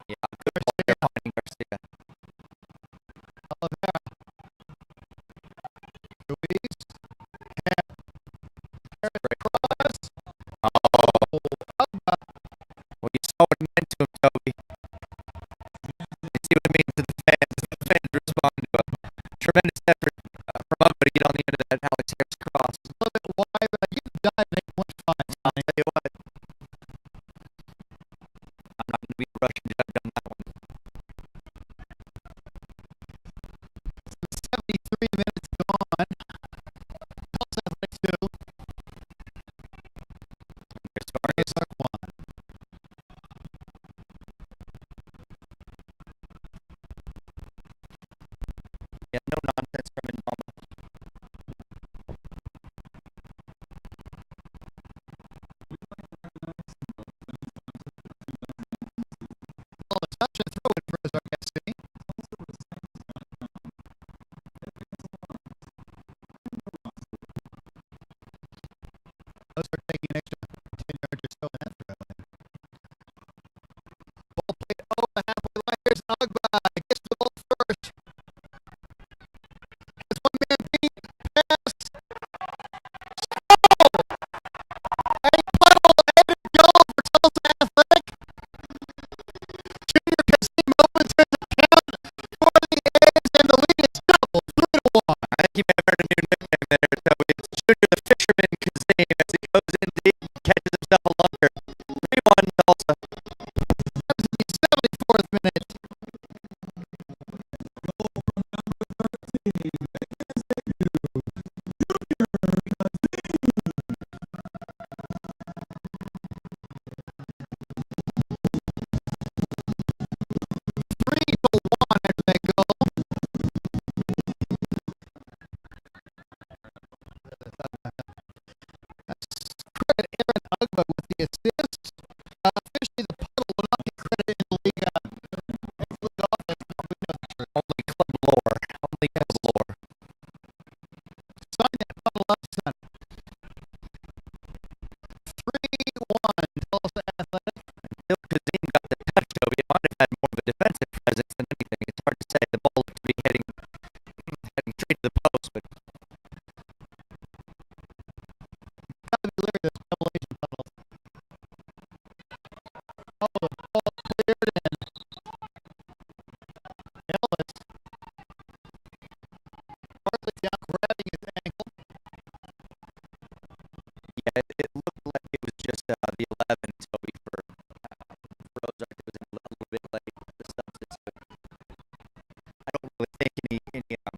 Yeah, good ball there, finding Garcia.
Oliveira. Ruiz. Harris cross.
Oh. Well, you saw what it meant to him, Toby. You see what it means to the fans. The fans respond to a tremendous effort from Ugbo to get on the end of that Alex Harris cross.
A little bit wide, but I give the dive an 8.5.
I'll tell you what. I'm not going to be the Russian judge on that one.
73 minutes gone. TulsaAthletc 2.
Here's Vargas.
Ozark 1.
Yeah, no nonsense from Indama.
Well, a touch and throw in for Ozark FC. Ozark taking an extra 10 yards or so in that throw. Ball played over the halfway line. Here's Ugba. Gets the ball first. Has one man beat. Pass. Oh! A puddle-headed goal for TulsaAthletc. Junior Kazim opens his account for the A's, and the lead is doubled 3-1.
I think he may have earned a new nickname there, Toby. It's Junior the Fisherman Kazim as he goes in deep and catches himself a lunker. 3-1 Tulsa.
That was the 74th minute.
think of lore.
Sign that bubble up, son. 3-1, Tulsa Athletic.
Bill Kazim got the touch, Toby. It might have had more of a defensive presence than anything. It's hard to say. The ball looked to be heading straight to the post, but
Got to be leery of this double agent bubble. Oh, the ball cleared in. Ellis. Partly down, grabbing his ankle.
yeah, it looked like it was just the 11, Toby, for Ozark. It was a little bit late, the substitute. I don't really think any of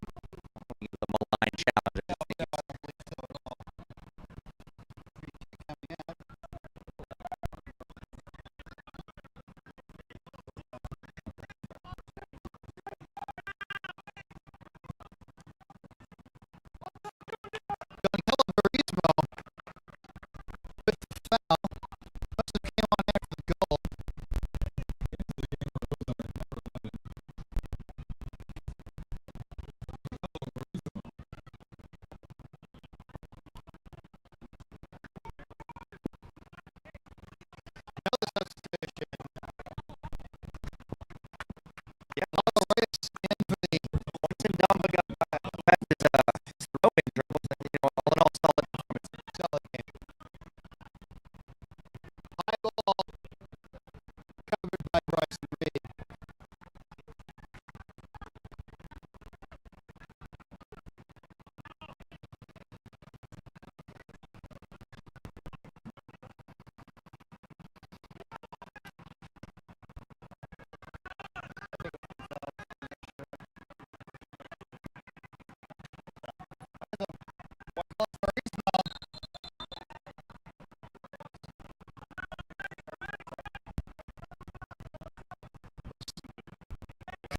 the malign challenge. I just think it's
Verismo with the foul. Must have came on after the goal. Another substitution.
Yeah.
Otto Reyes in for the
Tim Domba got past his throwing troubles. All in all, solid performance.
solid game. High ball covered by Bryson Reed.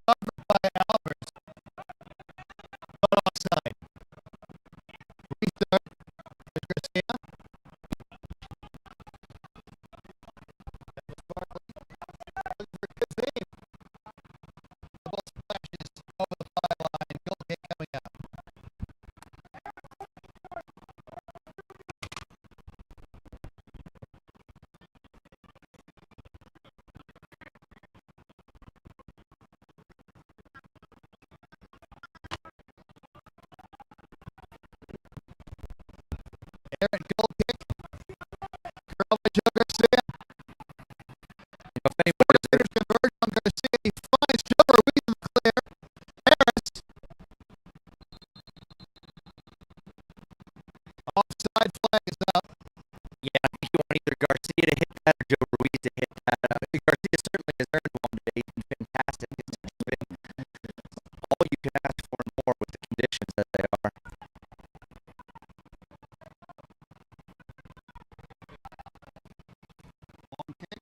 Covered by Albers, but offside. Restart. There's Garcia. That was Barkley. Looking for Kazim. The ball splashes over the fly line. Goal kick coming up. Aaron, goal kick. Curl by Joe Garcia.
If anybody
Coordinators converge on Garcia. He finds Joe Ruiz in the clear. Harris. Offside flag is up.
Yeah, I think you want either Garcia to hit that or Joe Ruiz to hit that. Garcia certainly has earned one today. He's been fantastic. It's just been all you can ask for and more with the conditions that they are.
Long kick.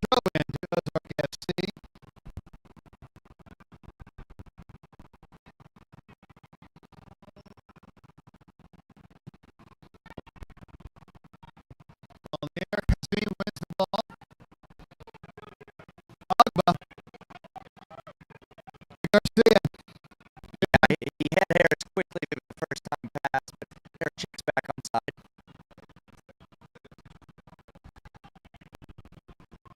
Throw into Ozark FC. On the air, Kazim wins the ball. Agba. Garcia.
Yeah, he had Harris quickly with the first time pass, but Harris checks back onside.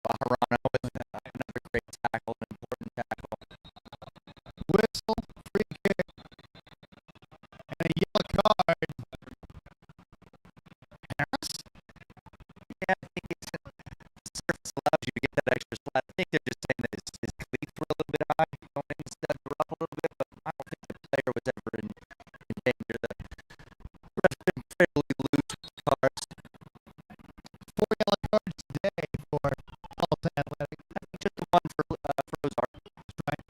Bajarano with another great tackle, an important tackle.
Whistle, free kick, and a yellow card. Harris?
Yeah, I think it's the surface allows you to get that extra slap. I think they're just saying that his cleats were a little bit high, going in instead of up a little bit, but I don't think the player was ever in danger. The ref's been fairly loose with the cards.
4 yellow cards today for Tulsa Athletic.
I think just the one for Ozark.
That's right.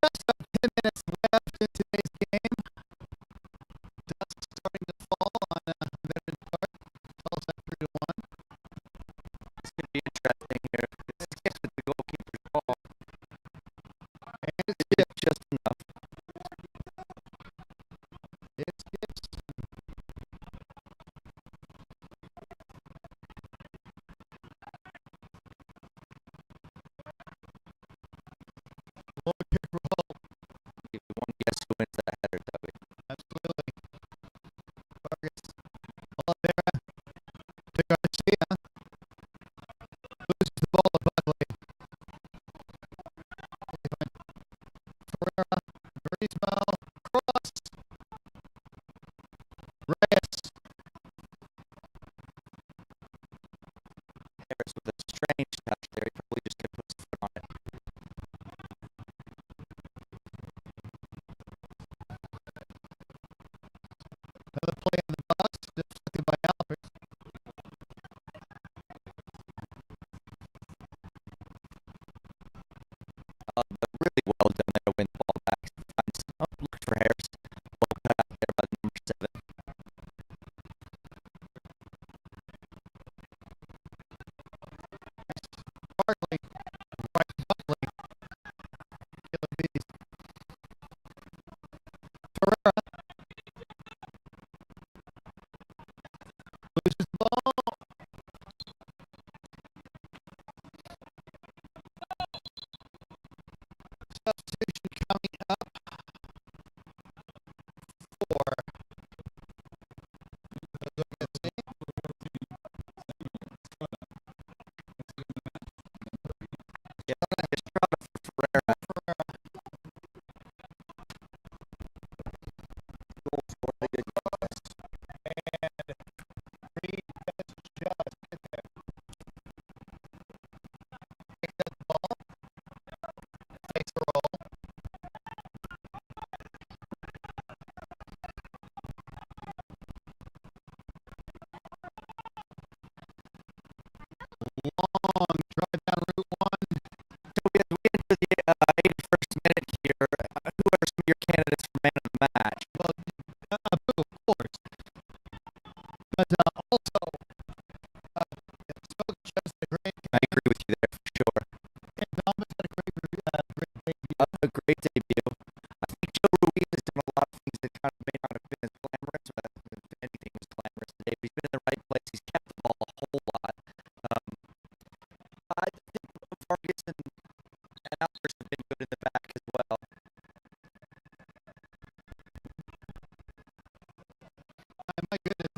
Just about 10 minutes left in today's game. Ferreira. Loses the ball. Substitution coming up for long drive down Route 1.
Toby, as we enter the 81st minute here, who are some of your candidates for man of the match?
Well, of course. But also, Stoke just a great.
I agree with you there for sure.
And Thomas had a great debut.
A great debut. I think Joe Ruiz has done a lot of things that kind of may not have been as glamorous, but if anything was glamorous today. But he's been in the right place. He's kept the ball a whole lot. I think Vargas and Albers have been good in the back as well.
My goodness,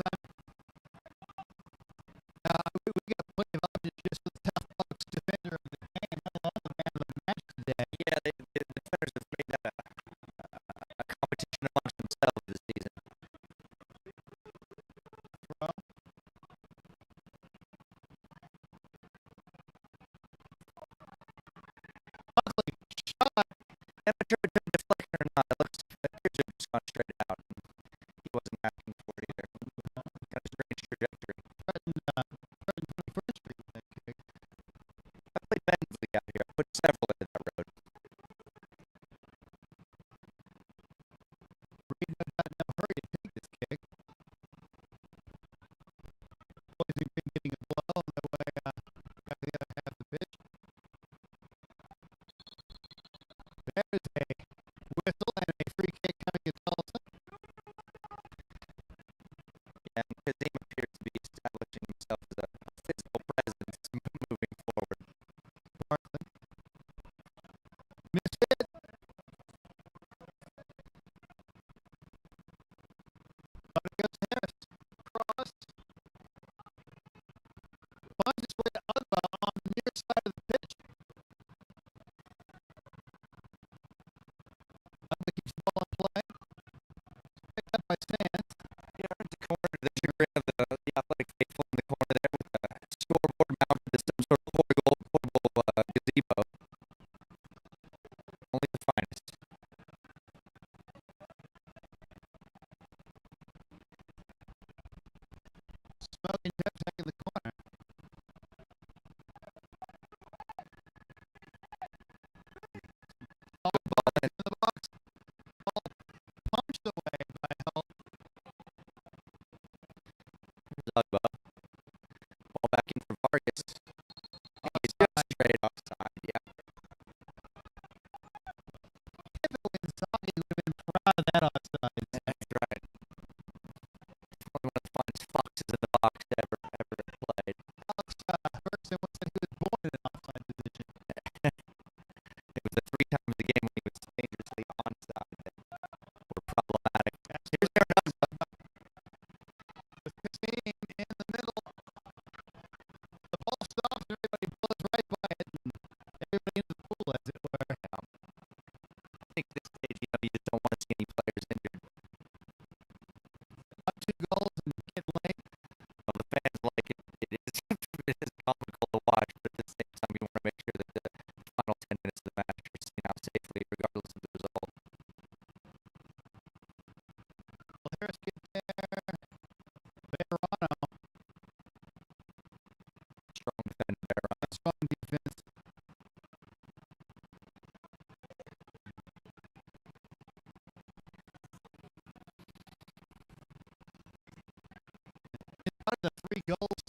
we got plenty of options just for the tough box defender of the game. I love the man of the match today.
Yeah, the defenders have made that a competition amongst themselves this season.
Buckley, shot.
I'm not sure if it's a deflection or not. It appears to have just gone straight out. He wasn't asking for it either. Kind of strange trajectory.
Threatened 21st Street with that kick.
I played Bensley out here. I put several in that road.
Reed no doubt in no hurry to take this kick. Boys have been getting a blow on their way back to the other half of the pitch. There's a whistle and a free kick coming to Tulsa.
Yeah, and Kazim appears to be establishing himself as a physical presence moving forward.
Barkley. Missed it. But it goes to Harris. Cross. Finds its way to Ugba on the near side of the pitch. Ugba keeps the ball in play. Picked up by Sands.
Yeah, in the corner, the chagrin of the athletic faithful in the corner there with the scoreboard mounted as some sort of portable gazebo. Only the finest.
Smoking Joe taking the corner. Ball in the box. Ball punched away by Hull.
Ugba. Ball back in for Vargas. He's just straight offside, yeah.
Typically, Inzaghi would have been proud of that offside.
That's right. Probably one of the finest foxes in the box ever played.
Alex Ferguson once said he was born in an offside position.
It was the 3 times a game when he was dangerously onside that were problematic. Here's Aaron Ugba.
With Kazim in the middle. The ball stops and everybody blows right by it. And everybody into the pool, as it were.
I think at this stage, you just don't want to see any players injured.
Up 2 goals and get late.
Well, the fans like it. It is comical to watch, but at the same time, you want to make sure that the final 10 minutes of the match are seen out safely, regardless of the result.
Well, Harris gets there. Verano.
Strong defender, Verano.
Strong defense. Out of the 3 goals